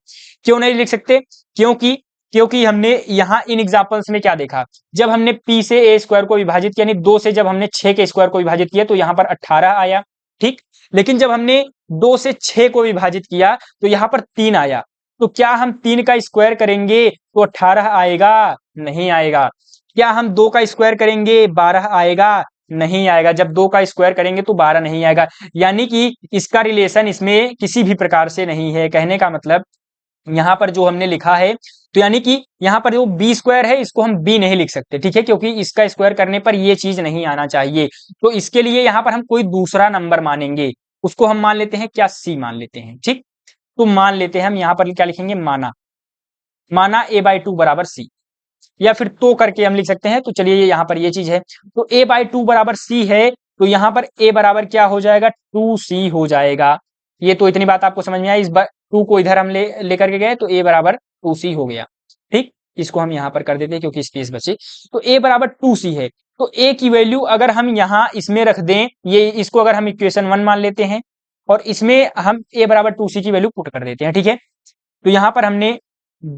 क्यों नहीं लिख सकते, क्योंकि क्योंकि हमने यहाँ इन एग्जांपल्स में क्या देखा, जब हमने p से a² को विभाजित किया, यानी 2 से जब हमने 6 के स्क्वायर को विभाजित किया तो यहाँ पर 18 आया, ठीक। लेकिन जब हमने 2 से 6 को विभाजित किया तो यहाँ पर 3 आया। तो क्या हम 3 का स्क्वायर करेंगे तो 18 आएगा, नहीं आएगा। क्या हम 2 का स्क्वायर करेंगे 12 आएगा, नहीं आएगा। जब 2 का स्क्वायर करेंगे तो 12 नहीं आएगा। यानी कि इसका रिलेशन इसमें किसी भी प्रकार से नहीं है। कहने का मतलब यहाँ पर जो हमने लिखा है, तो यानी कि यहाँ पर जो b² है इसको हम b नहीं लिख सकते, ठीक है, क्योंकि इसका स्क्वायर करने पर ये चीज नहीं आना चाहिए। तो इसके लिए यहाँ पर हम कोई दूसरा नंबर मानेंगे, उसको हम मान लेते हैं क्या, c मान लेते हैं, ठीक। तो मान लेते हैं हम यहाँ पर क्या लिखेंगे, माना माना a/2 बराबर c, या फिर तो करके हम लिख सकते हैं। तो चलिए ये यहाँ पर ये चीज है, तो a/2 बराबर c है, तो यहाँ पर a बराबर क्या हो जाएगा, 2c हो जाएगा। ये तो इतनी बात आपको समझ में आई। इस बार 2 को इधर हम लेकर के गए तो a बराबर 2c हो गया, ठीक। इसको हम यहाँ पर कर देते हैं क्योंकि स्पेस बचे। तो a बराबर 2c है, तो a की वैल्यू अगर हम यहाँ इसमें रख दें, ये इसको अगर हम इक्वेशन 1 मान लेते हैं और इसमें हम a बराबर 2c की वैल्यू पुट कर देते हैं, ठीक है। तो यहाँ पर हमने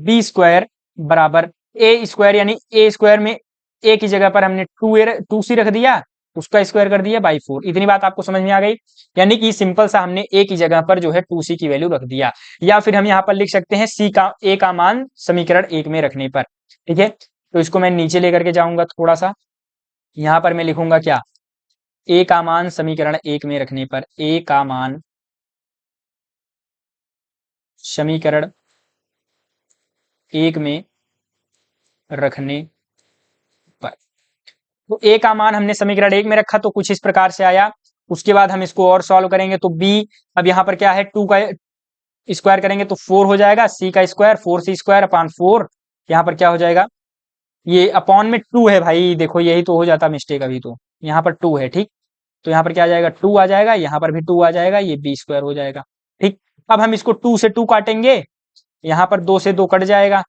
b² बराबर a² यानी a² में a की जगह पर हमने 2c रख दिया, उसका स्क्वायर कर दिया बाई 4। इतनी बात आपको समझ में आ गई। यानी कि सिंपल सा हमने a की जगह पर जो है 2c की वैल्यू रख दिया, या फिर हम यहाँ पर लिख सकते हैं a का मान समीकरण 1 में रखने पर, ठीक है। तो इसको मैं नीचे लेकर के जाऊंगा थोड़ा सा, यहाँ पर मैं लिखूंगा क्या, a का मान समीकरण 1 में रखने पर, a का मान समीकरण 1 में रखने पर, तो a का मान हमने समीकरण 1 में रखा तो कुछ इस प्रकार से आया। उसके बाद हम इसको और सॉल्व करेंगे तो b, अब यहाँ पर क्या है, 2 का स्क्वायर करेंगे तो 4 हो जाएगा, c का स्क्वायर 4c² अपॉन 4, यहाँ पर क्या हो जाएगा, ये अपॉन में 2 है भाई, देखो यही तो हो जाता मिस्टेक, अभी तो यहाँ पर 2 है, ठीक। तो यहाँ पर क्या आ जाएगा, 2 आ जाएगा, यहाँ पर भी 2 आ जाएगा, ये b² हो जाएगा, ठीक। अब हम इसको 2 से 2 काटेंगे, यहाँ पर 2 से 2 कट जाएगा,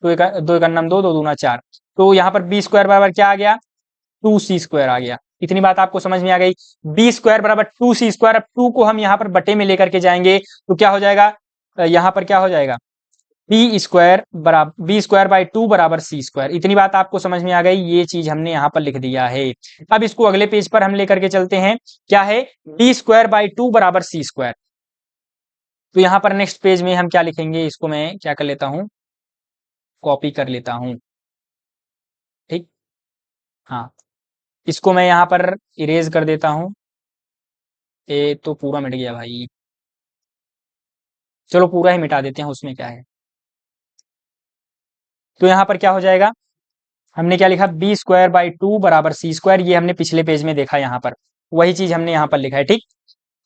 तो दो एक अन्नम 2, 2 दूना 4। तो यहाँ पर b² बराबर क्या आ गया, 2c² आ गया। इतनी बात आपको समझ में आ गई। b² बराबर 2c²। अब 2 को हम यहाँ पर बटे में लेकर के जाएंगे तो क्या हो जाएगा, यहाँ पर क्या हो जाएगा, b² बाई 2 बराबर c²। इतनी बात आपको समझ में आ गई, ये चीज हमने यहाँ पर लिख दिया है। अब इसको अगले पेज पर हम लेकर के चलते हैं, क्या है, b²बाई 2 बराबर c²। तो यहाँ पर नेक्स्ट पेज में हम क्या लिखेंगे, इसको मैं क्या कर लेता हूँ, कॉपी कर लेता हूँ, ठीक। हाँ, इसको मैं यहाँ पर इरेज कर देता हूँ। ये तो पूरा मिट गया भाई, चलो पूरा ही मिटा देते हैं, उसमें क्या है। तो यहाँ पर क्या हो जाएगा, हमने क्या लिखा, बी स्क्वायर बाई टू बराबर सी स्क्वायर, ये हमने पिछले पेज में देखा, यहाँ पर वही चीज हमने यहाँ पर लिखा है। ठीक,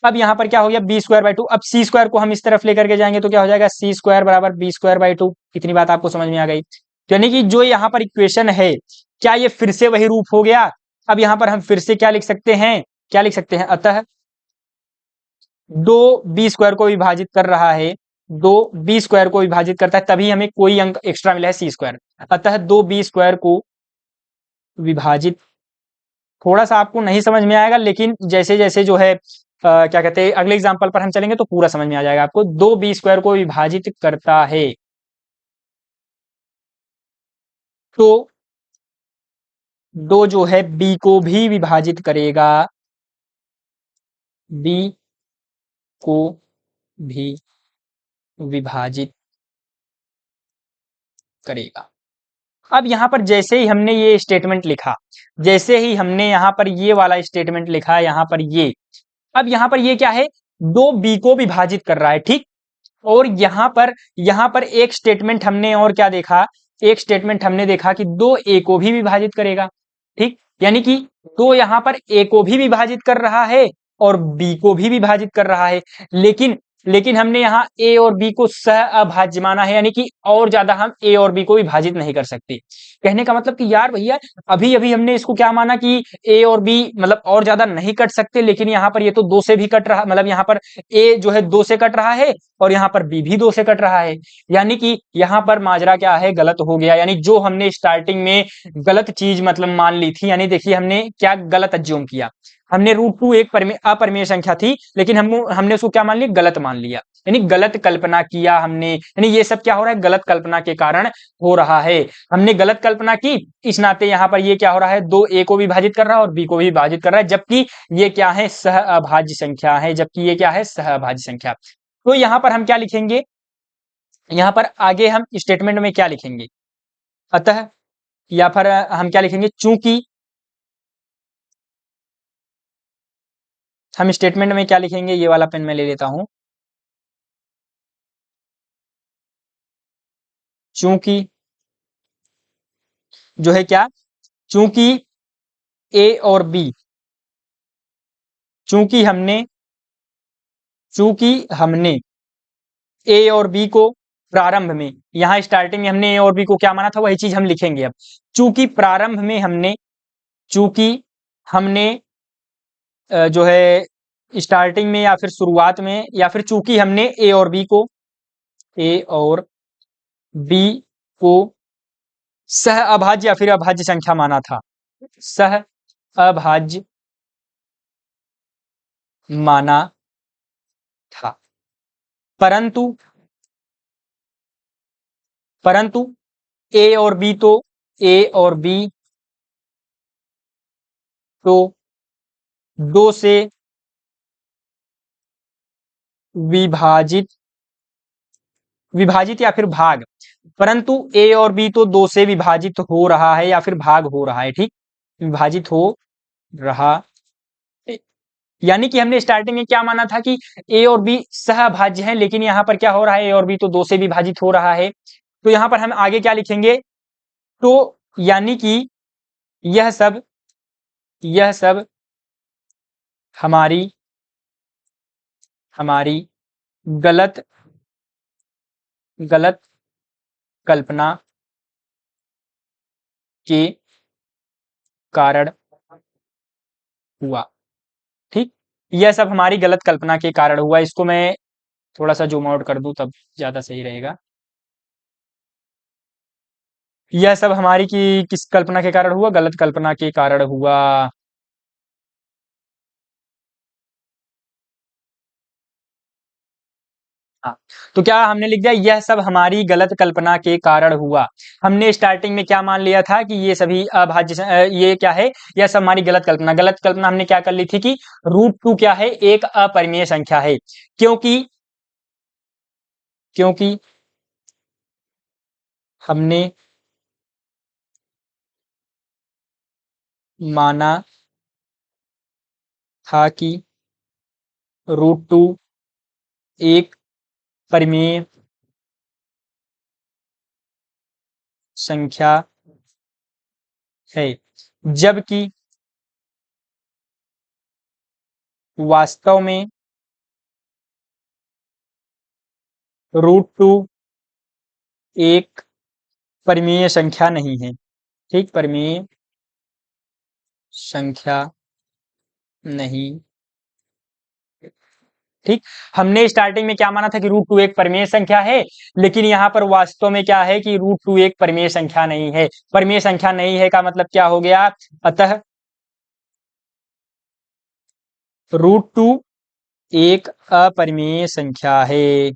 अब यहाँ पर क्या हो गया, बी स्क्वायर बाई टू, अब सी स्क्वायर को हम इस तरफ लेकर के जाएंगे तो क्या हो जाएगा, सी स्क्वायर बराबर बी स्क्वायर बाई टू। इतनी बात आपको समझ में आ गई। तो यानी कि जो यहाँ पर इक्वेशन है, क्या ये फिर से वही रूप हो गया। अब यहाँ पर हम फिर से क्या लिख सकते हैं, क्या लिख सकते हैं, अतः दो बी स्क्वायर को विभाजित कर रहा है, दो बी स्क्वायर को विभाजित करता है, तभी हमें कोई अंक एक्स्ट्रा मिला है सी स्क्वायर। अतः दो बी स्क्वायर को विभाजित, थोड़ा सा आपको नहीं समझ में आएगा, लेकिन जैसे जैसे जो है क्या कहते हैं, अगले एग्जांपल पर हम चलेंगे तो पूरा समझ में आ जाएगा आपको। दो बी स्क्वायर को विभाजित करता है, तो दो जो है बी को भी विभाजित करेगा, बी को भी विभाजित करेगा। अब यहां पर जैसे ही हमने ये स्टेटमेंट लिखा, जैसे ही हमने यहां पर ये वाला स्टेटमेंट लिखा, यहां पर ये, अब यहां पर ये क्या है, दो बी को विभाजित कर रहा है। ठीक, और यहां पर एक स्टेटमेंट हमने और क्या देखा, एक स्टेटमेंट हमने देखा कि दो ए को भी विभाजित करेगा। ठीक, यानी कि दो यहां पर ए को भी विभाजित कर रहा है और बी को भी विभाजित कर रहा है, लेकिन लेकिन हमने यहाँ ए और बी को सह अभाज्य माना है, यानी कि और ज्यादा हम ए और बी को विभाजित नहीं कर सकते। कहने का मतलब कि यार भैया, अभी अभी हमने इसको क्या माना कि ए और बी मतलब और ज्यादा नहीं कट सकते, लेकिन यहाँ पर ये तो दो से भी कट रहा, मतलब यहाँ पर ए जो है दो से कट रहा है और यहाँ पर बी भी दो से कट रहा है, यानी कि यहाँ पर माजरा क्या है, गलत हो गया। यानी जो हमने स्टार्टिंग में गलत चीज मतलब मान ली थी, यानी देखिए हमने क्या गलत अज्यूम किया, हमने रूट टू एक अपरिमेय संख्या थी, लेकिन हमने उसको क्या मान लिया, गलत मान लिया, यानी गलत कल्पना किया हमने। यानी ये सब क्या हो रहा है, गलत कल्पना के कारण हो रहा है। हमने गलत कल्पना की, इस नाते यहाँ पर ये क्या हो रहा है, दो ए को विभाजित कर रहा है और बी को भी विभाजित कर रहा है, जबकि ये क्या है, सह अभाज्य संख्या है, जबकि ये क्या है, सह अभाज्य संख्या। तो यहाँ पर हम क्या लिखेंगे, यहाँ पर आगे हम स्टेटमेंट में क्या लिखेंगे, अतः, या फिर हम क्या लिखेंगे, चूंकि, हम स्टेटमेंट में क्या लिखेंगे, ये वाला पेन मैं ले लेता हूं, चूंकि जो है क्या, चूंकि ए और बी, चूंकि हमने चूंकि हमने ए और बी को प्रारंभ में, यहां स्टार्टिंग में हमने ए और बी को क्या माना था, वही चीज हम लिखेंगे अब। चूंकि प्रारंभ में हमने, चूंकि हमने जो है स्टार्टिंग में या फिर शुरुआत में, या फिर चूंकि हमने ए और बी को सह अभाज्य या फिर अभाज्य संख्या माना था, सह अभाज्य माना था, परंतु परंतु ए और बी तो ए और बी तो दो से विभाजित विभाजित या फिर भाग, परंतु ए और बी तो दो से विभाजित हो रहा है या फिर भाग हो रहा है। ठीक, विभाजित हो रहा, यानी कि हमने स्टार्टिंग में क्या माना था कि ए और बी सहभाज्य हैं, लेकिन यहां पर क्या हो रहा है, ए और बी तो दो से विभाजित हो रहा है। तो यहां पर हम आगे क्या लिखेंगे, तो यानी कि यह सब यह सब हमारी हमारी गलत गलत कल्पना के कारण हुआ। ठीक, यह सब हमारी गलत कल्पना के कारण हुआ। इसको मैं थोड़ा सा जूम आउट कर दूं तब ज्यादा सही रहेगा। यह सब हमारी की किस कल्पना के कारण हुआ, गलत कल्पना के कारण हुआ। हाँ, तो क्या हमने लिख दिया, यह सब हमारी गलत कल्पना के कारण हुआ। हमने स्टार्टिंग में क्या मान लिया था कि ये सभी ये क्या है, यह सब हमारी गलत कल्पना हमने क्या कर ली थी कि रूट टू क्या है, एक अपरिमेय संख्या है, क्योंकि क्योंकि हमने माना था कि रूट टू एक परिमेय संख्या है, जबकि वास्तव में √2 एक परिमेय संख्या नहीं है। ठीक, परिमेय संख्या नहीं। ठीक, हमने स्टार्टिंग में क्या माना था कि √2 एक परिमेय संख्या है, लेकिन यहाँ पर वास्तव में क्या है कि √2 एक परिमेय संख्या नहीं है। परिमेय संख्या नहीं है का मतलब क्या हो गया, अतः √2 एक अपरिमेय संख्या है,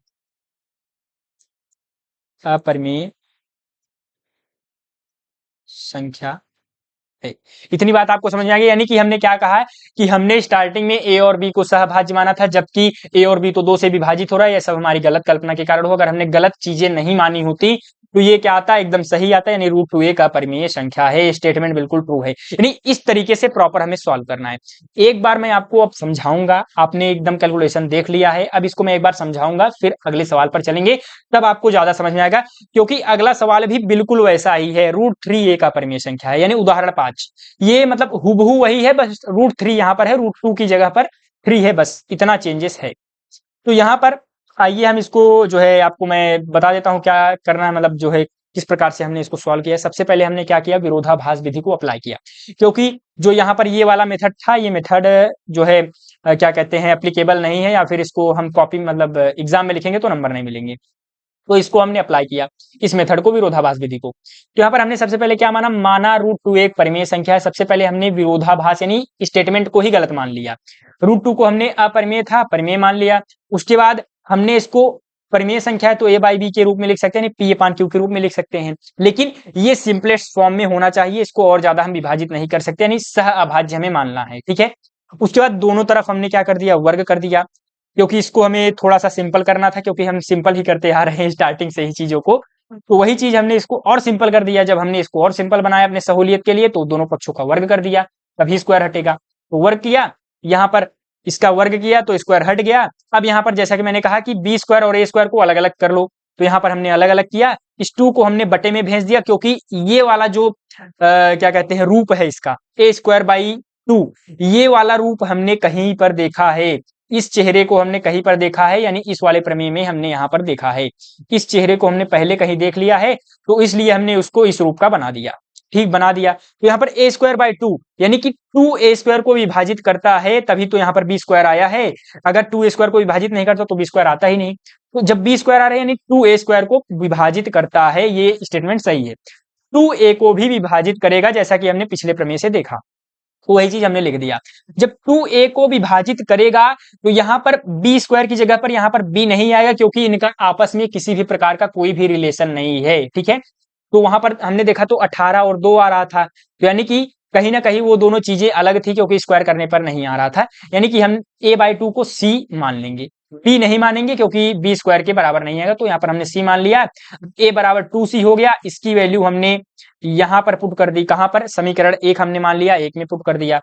अपरिमेय संख्या है। इतनी बात आपको समझ में आ गई। यानी कि हमने क्या कहा है कि हमने स्टार्टिंग में ए और बी को सहभाज्य माना था, जबकि ए और बी तो 2 से विभाजित हो रहा है। यह सब हमारी गलत कल्पना के कारण हो। अगर हमने गलत चीजें नहीं मानी होती तो ये क्या आता है, एकदम सही आता है। यानी √2 एक अपरिमेय संख्या है। स्टेटमेंट बिल्कुल ट्रू है। यानी इस तरीके से प्रॉपर हमें सॉल्व करना है। एक बार मैं आपको अब समझाऊंगा, आपने एकदम कैलकुलेशन देख लिया है, अब इसको मैं एक बार समझाऊंगा, फिर अगले सवाल पर चलेंगे, तब आपको ज्यादा समझ में आएगा। क्योंकि अगला सवाल भी बिल्कुल वैसा ही है, √3 एक अपरिमेय संख्या है। यानी उदाहरण 5, ये मतलब हुबहू वही है, बस √3 यहाँ पर है, √2 की जगह पर 3 है, बस इतना चेंजेस है। तो यहाँ पर आइए हम इसको जो है आपको मैं बता देता हूँ क्या करना है, मतलब जो है किस प्रकार से हमने इसको सॉल्व किया। सबसे पहले हमने क्या किया, विरोधाभास विधि को अप्लाई किया, क्योंकि जो यहाँ पर ये वाला मेथड था, ये मेथड जो है क्या कहते हैं, एप्लीकेबल नहीं है, या फिर इसको हम कॉपी मतलब एग्जाम में लिखेंगे तो नंबर नहीं मिलेंगे। तो इसको हमने अप्लाई किया, इस मेथड को, विरोधाभास विधि को। तो यहाँ पर हमने सबसे पहले क्या माना √2 एक परिमेय संख्या है। सबसे पहले हमने विरोधाभास यानी स्टेटमेंट को ही गलत मान लिया। √2 को हमने अपरिमेय था, परिमेय मान लिया। उसके बाद हमने इसको परिमेय संख्या है तो a/b के रूप में लिख सकते हैं, p/q के रूप में लिख सकते हैं, लेकिन ये सिंपलेस्ट फॉर्म में होना चाहिए। इसको और ज्यादा हम विभाजित नहीं कर सकते, यानी सह अभाज्य हमें मानना है। ठीक है, उसके बाद दोनों तरफ हमने क्या कर दिया, वर्ग कर दिया, क्योंकि इसको हमें थोड़ा सा सिंपल करना था, क्योंकि हम सिंपल ही करते आ रहे हैं स्टार्टिंग से ही चीजों को। तो वही चीज हमने इसको और सिंपल कर दिया। जब हमने इसको और सिंपल बनाया अपने सहूलियत के लिए, तो दोनों पक्षों का वर्ग कर दिया, तभी स्क्वायर हटेगा। तो वर्ग किया, यहाँ पर इसका वर्ग किया तो स्क्वायर हट गया। अब यहाँ पर जैसा कि मैंने कहा कि b² और a² को अलग अलग कर लो, तो यहाँ पर हमने अलग अलग किया। इस 2 को हमने बटे में भेज दिया, क्योंकि ये वाला जो क्या कहते हैं रूप है इसका, a²/2, ये वाला रूप हमने कहीं पर देखा है। इस चेहरे को हमने कहीं पर देखा है, यानी इस वाले प्रमेय में हमने यहाँ पर देखा है। इस चेहरे को हमने पहले कहीं देख लिया है, तो इसलिए हमने उसको इस रूप का बना दिया। ठीक, बना दिया। तो यहाँ पर a²/2 यानी कि 2a² को विभाजित करता है, तभी तो यहाँ पर b² आया है। अगर 2a² को विभाजित नहीं करता तो b² आता ही नहीं। तो जब b² आ रहा है यानी 2a² को विभाजित करता है, ये स्टेटमेंट सही है। 2a को भी विभाजित करेगा, जैसा कि हमने पिछले प्रमेय से देखा। तो वही चीज हमने लिख दिया। जब 2a को विभाजित करेगा तो यहाँ पर b² की जगह पर यहाँ पर b नहीं आएगा, क्योंकि इनका आपस में किसी भी प्रकार का कोई भी रिलेशन नहीं है। ठीक है, तो वहां पर हमने देखा तो 18 और 2 आ रहा था, तो यानी कि कहीं ना कहीं वो दोनों चीजें अलग थी, क्योंकि स्क्वायर करने पर नहीं आ रहा था। यानी कि हम a/2 को c मान लेंगे, b नहीं मानेंगे, क्योंकि b² के बराबर नहीं आएगा। तो यहाँ पर हमने c मान लिया। a बराबर 2c हो गया। इसकी वैल्यू हमने यहाँ पर पुट कर दी, कहां पर, समीकरण 1 हमने मान लिया, 1 में पुट कर दिया।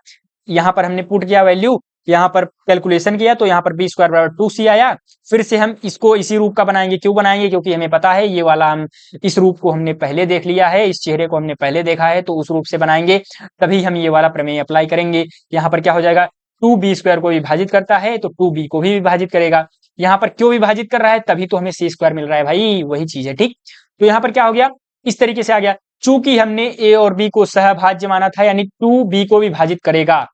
यहाँ पर हमने पुट किया वैल्यू, यहाँ पर कैलकुलेशन किया, तो यहाँ पर b² बराबर 2c आया। फिर से हम इसको इसी रूप का बनाएंगे। क्यों बनाएंगे, क्योंकि हमें पता है ये वाला हम इस रूप को हमने पहले देख लिया है, इस चेहरे को हमने पहले देखा है, तो उस रूप से बनाएंगे, तभी हम ये वाला प्रमेय अप्लाई करेंगे। यहाँ पर क्या हो जाएगा, 2b² को विभाजित करता है तो 2b को भी विभाजित करेगा। यहाँ पर क्यों विभाजित कर रहा है, तभी तो हमें c² मिल रहा है भाई, वही चीज है। ठीक, तो यहाँ पर क्या हो गया, इस तरीके से आ गया। चूंकि हमने a और b को सहभाज्य माना था, यानी 2b को विभाजित करेगा।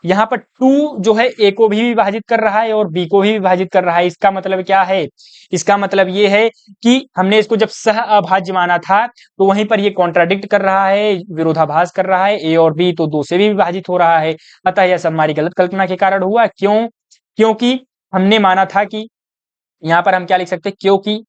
यहाँ पर 2 जो है a को भी विभाजित कर रहा है और b को भी विभाजित कर रहा है। इसका मतलब क्या है, इसका मतलब ये है कि हमने इसको जब सह अभाज्य माना था, तो वहीं पर ये कॉन्ट्राडिक्ट कर रहा है, विरोधाभास कर रहा है। a और b तो 2 से भी विभाजित हो रहा है। अतः यह सब हमारी गलत कल्पना के कारण हुआ। क्यों, क्योंकि हमने माना था कि, यहाँ पर हम क्या लिख सकते हैं,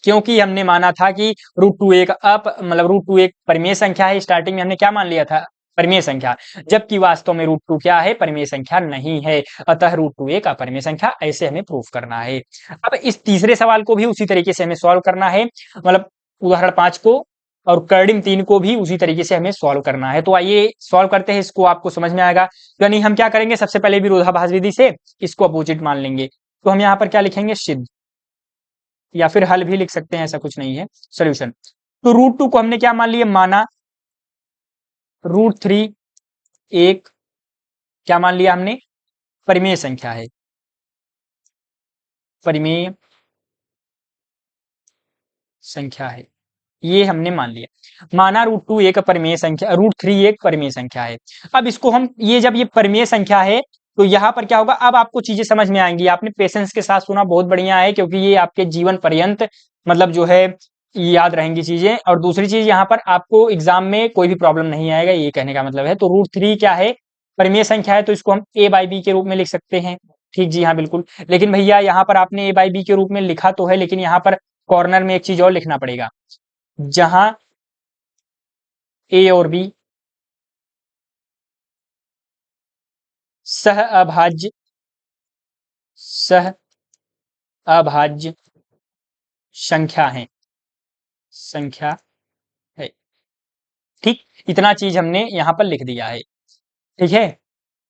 क्योंकि हमने माना था कि √2 एक मतलब √2 एक परिमेय संख्या है। स्टार्टिंग में हमने क्या मान लिया था, परिमेय संख्या, जबकि वास्तव में √2 क्या है, परिमेय संख्या नहीं है। अतः √2 एक अपरिमेय संख्या, ऐसे हमें प्रूफ करना है। अब इस तीसरे सवाल को भी उसी तरीके से हमें सॉल्व करना है, मतलब उदाहरण 5 को और कर्डिम 3 को भी उसी तरीके से हमें सॉल्व करना है। तो आइए सॉल्व करते हैं, इसको आपको समझ में आएगा। यानी हम क्या करेंगे, सबसे पहले विरोधाभास विधि से इसको अपोजिट मान लेंगे। तो हम यहाँ पर क्या लिखेंगे, सिद्ध। या फिर हल भी लिख सकते हैं, ऐसा कुछ नहीं है, सोल्यूशन। तो √2 को हमने क्या मान लिया, माना √3 एक क्या मान लिया हमने, परिमेय संख्या है, परिमेय संख्या है, ये हमने मान लिया। माना √2 एक परिमेय संख्या, √3 एक परिमेय संख्या है। अब इसको हम, ये जब ये परिमेय संख्या है तो यहां पर क्या होगा, अब आपको चीजें समझ में आएंगी। आपने पेशेंस के साथ सुना, बहुत बढ़िया है, क्योंकि ये आपके जीवन पर्यंत मतलब जो है याद रहेंगी चीजें। और दूसरी चीज, यहाँ पर आपको एग्जाम में कोई भी प्रॉब्लम नहीं आएगा, ये कहने का मतलब है। तो √3 क्या है, परिमेय संख्या है, तो इसको हम a/b के रूप में लिख सकते हैं। ठीक जी हाँ, बिल्कुल। लेकिन भैया यहाँ पर आपने a/b के रूप में लिखा तो है, लेकिन यहाँ पर कॉर्नर में एक चीज और लिखना पड़ेगा, जहां ए और बी सह अभाज्य, सह अभाज्य संख्या है, संख्या है। ठीक, इतना चीज हमने यहां पर लिख दिया है। ठीक है,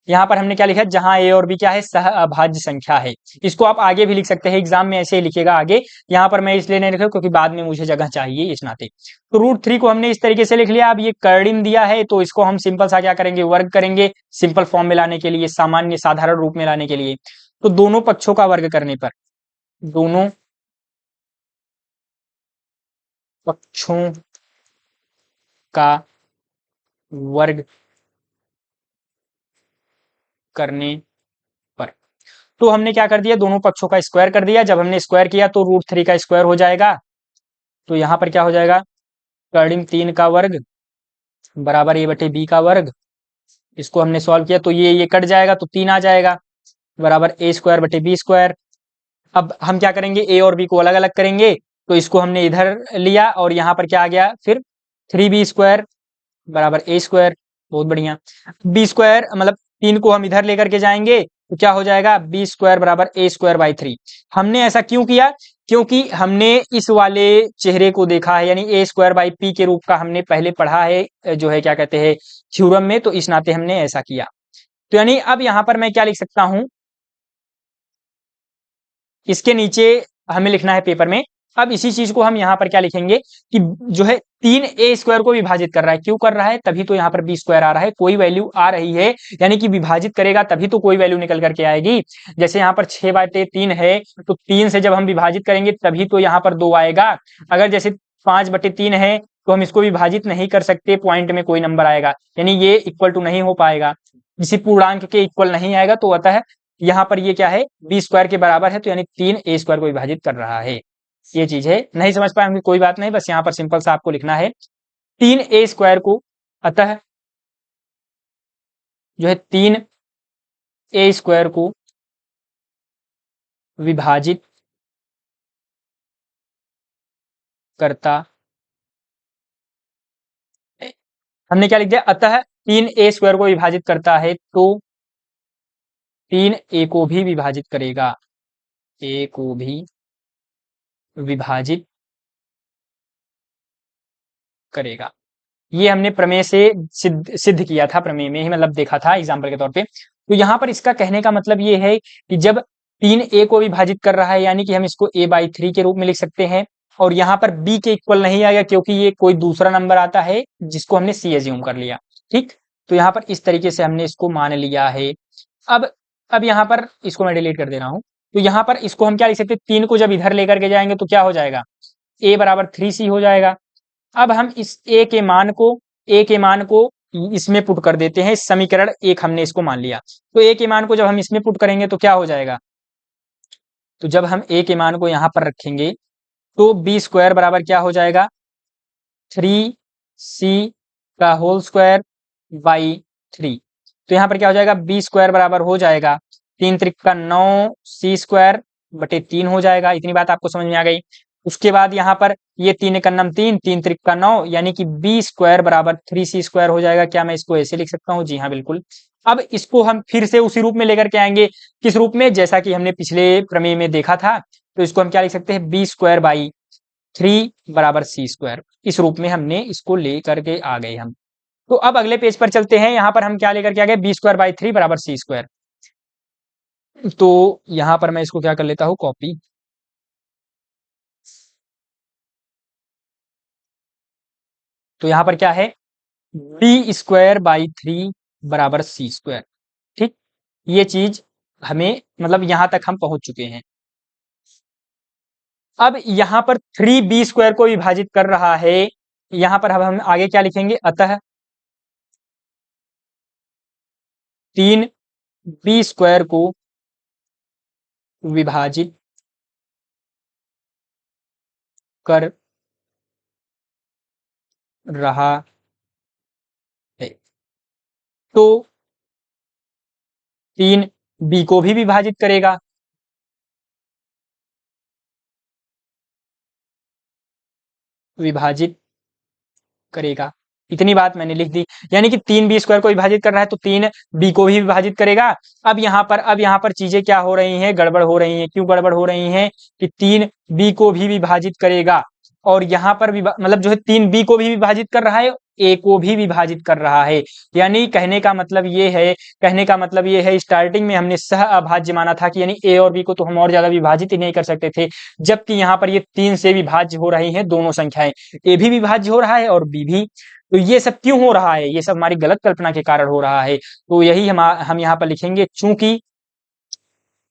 यहां पर हमने क्या लिखा है, जहां ए और बी क्या है, सह अभाज्य संख्या है। इसको आप आगे भी लिख सकते हैं, एग्जाम में ऐसे ही लिखेगा आगे। यहां पर मैं इसलिए नहीं लिखा क्योंकि बाद में मुझे जगह चाहिए इस नाते। तो √3 को हमने इस तरीके से लिख लिया। अब ये कर्णिम दिया है, तो इसको हम सिंपल सा क्या करेंगे, वर्ग करेंगे, सिंपल फॉर्म में लाने के लिए, सामान्य साधारण रूप में लाने के लिए। तो दोनों पक्षों का वर्ग करने पर, दोनों पक्षों का वर्ग करने पर, तो हमने क्या कर दिया, दोनों पक्षों का स्क्वायर कर दिया। जब हमने स्क्वायर किया तो √3 का स्क्वायर हो जाएगा। तो यहां पर क्या हो जाएगा, कर्णिम 3 का वर्ग बराबर a/b का वर्ग। इसको हमने सॉल्व किया तो ये कट जाएगा, तो 3 आ जाएगा, बराबर a²/b²। अब हम क्या करेंगे, ए और बी को अलग अलग करेंगे। तो इसको हमने इधर लिया और यहाँ पर क्या आ गया, फिर 3b² बराबर a²। बहुत बढ़िया। b² मतलब 3 को हम इधर लेकर के जाएंगे तो क्या हो जाएगा, b² बराबर a²/3। हमने ऐसा क्यों किया, क्योंकि हमने इस वाले चेहरे को देखा है, यानी a²/p के रूप का हमने पहले पढ़ा है, जो है क्या कहते हैं थ्योरम में। तो इस नाते हमने ऐसा किया। तो यानी अब यहां पर मैं क्या लिख सकता हूं, इसके नीचे हमें लिखना है पेपर में। अब इसी चीज को हम यहाँ पर क्या लिखेंगे कि जो है 3a² को विभाजित कर रहा है, क्यों कर रहा है, तभी तो यहाँ पर b² आ रहा है, कोई वैल्यू आ रही है, यानी कि विभाजित करेगा तभी तो कोई वैल्यू निकल करके आएगी। जैसे यहाँ पर 6/3 है, तो 3 से जब हम विभाजित करेंगे तभी तो यहाँ पर 2 आएगा। अगर जैसे 5/3 है तो हम इसको विभाजित नहीं कर सकते, पॉइंट में कोई नंबर आएगा, यानी ये इक्वल टू नहीं हो पाएगा, किसी पूर्णांक के इक्वल नहीं आएगा। तो अतः यहाँ पर ये क्या है, b² के बराबर है, तो यानी 3a² को विभाजित कर रहा है। ये चीज है, नहीं समझ पाए होंगे कोई बात नहीं, बस यहाँ पर सिंपल सा आपको लिखना है 3a² को, अतः जो है 3a² को विभाजित करता, हमने क्या लिख दिया, अतः 3a² को विभाजित करता है, तो 3a को भी विभाजित करेगा, a को भी विभाजित करेगा। ये हमने प्रमेय से सिद्ध किया था, प्रमेय में ही मतलब देखा था एग्जाम्पल के तौर पे। तो यहाँ पर इसका कहने का मतलब ये है कि जब 3a को विभाजित कर रहा है, यानी कि हम इसको a/3 के रूप में लिख सकते हैं। और यहाँ पर b के इक्वल नहीं आएगा, क्योंकि ये कोई दूसरा नंबर आता है जिसको हमने c एज्यूम कर लिया। ठीक, तो यहाँ पर इस तरीके से हमने इसको मान लिया है। अब अब यहाँ पर इसको मैं डिलीट कर दे रहा हूँ। तो यहाँ पर इसको हम क्या लिख सकते हैं, 3 को जब इधर लेकर के जाएंगे तो क्या हो जाएगा, a बराबर 3c हो जाएगा। अब हम इस ए के मान को इसमें पुट कर देते हैं, समीकरण 1 हमने इसको मान लिया। तो ए के मान को जब हम इसमें पुट करेंगे तो क्या हो जाएगा, तो जब हम ए के मान को यहां पर रखेंगे तो b² बराबर क्या हो जाएगा, 3c का होल स्क्वायर बाई 3। तो यहाँ पर क्या हो जाएगा, b² बराबर हो जाएगा 3 त्रिक का 9c²/3 हो जाएगा। इतनी बात आपको समझ में आ गई। उसके बाद यहाँ पर ये 3 का नम 3, 3 त्रिक का 9, यानी कि b² बराबर 3c² हो जाएगा। क्या मैं इसको ऐसे लिख सकता हूँ, जी हाँ बिल्कुल। अब इसको हम फिर से उसी रूप में लेकर के आएंगे, किस रूप में, जैसा कि हमने पिछले प्रमेय में देखा था। तो इसको हम क्या लिख सकते हैं, b²/3 बराबर c²। इस रूप में हमने इसको लेकर के आ गए हम। तो अब अगले पेज पर चलते हैं, यहां पर हम क्या लेकर के आ गए, b²/3 बराबर c²। तो यहां पर मैं इसको क्या कर लेता हूं, कॉपी। तो यहां पर क्या है, बी स्क्वायर बाई 3 बराबर सी स्क्वायर। ठीक, ये चीज हमें मतलब यहां तक हम पहुंच चुके हैं। अब यहां पर 3b² को विभाजित कर रहा है, यहां पर अब हम आगे क्या लिखेंगे, अतः 3b² को विभाजित कर रहा है, तो 3b को भी विभाजित करेगा। विभाजित करेगा, इतनी बात मैंने लिख दी। यानी कि 3b² को विभाजित कर रहा है तो 3b को भी विभाजित करेगा। अब यहाँ पर चीजें क्या हो रही हैं, गड़बड़ हो रही हैं। क्यों गड़बड़ हो रही हैं कि 3b को भी विभाजित करेगा और यहाँ पर मतलब जो है 3b को भी विभाजित कर रहा है, a को भी विभाजित कर रहा है। यानी कहने का मतलब ये है स्टार्टिंग में हमने सह अभाज्य माना था कि यानी a और b को तो हम और ज्यादा विभाजित ही नहीं कर सकते थे, जबकि यहाँ पर ये 3 से विभाज्य हो रही हैं दोनों संख्याएं, a भी विभाज्य हो रहा है और b भी। तो ये सब क्यों हो रहा है, ये सब हमारी गलत कल्पना के कारण हो रहा है। तो यही हम यहाँ पर लिखेंगे चूंकि।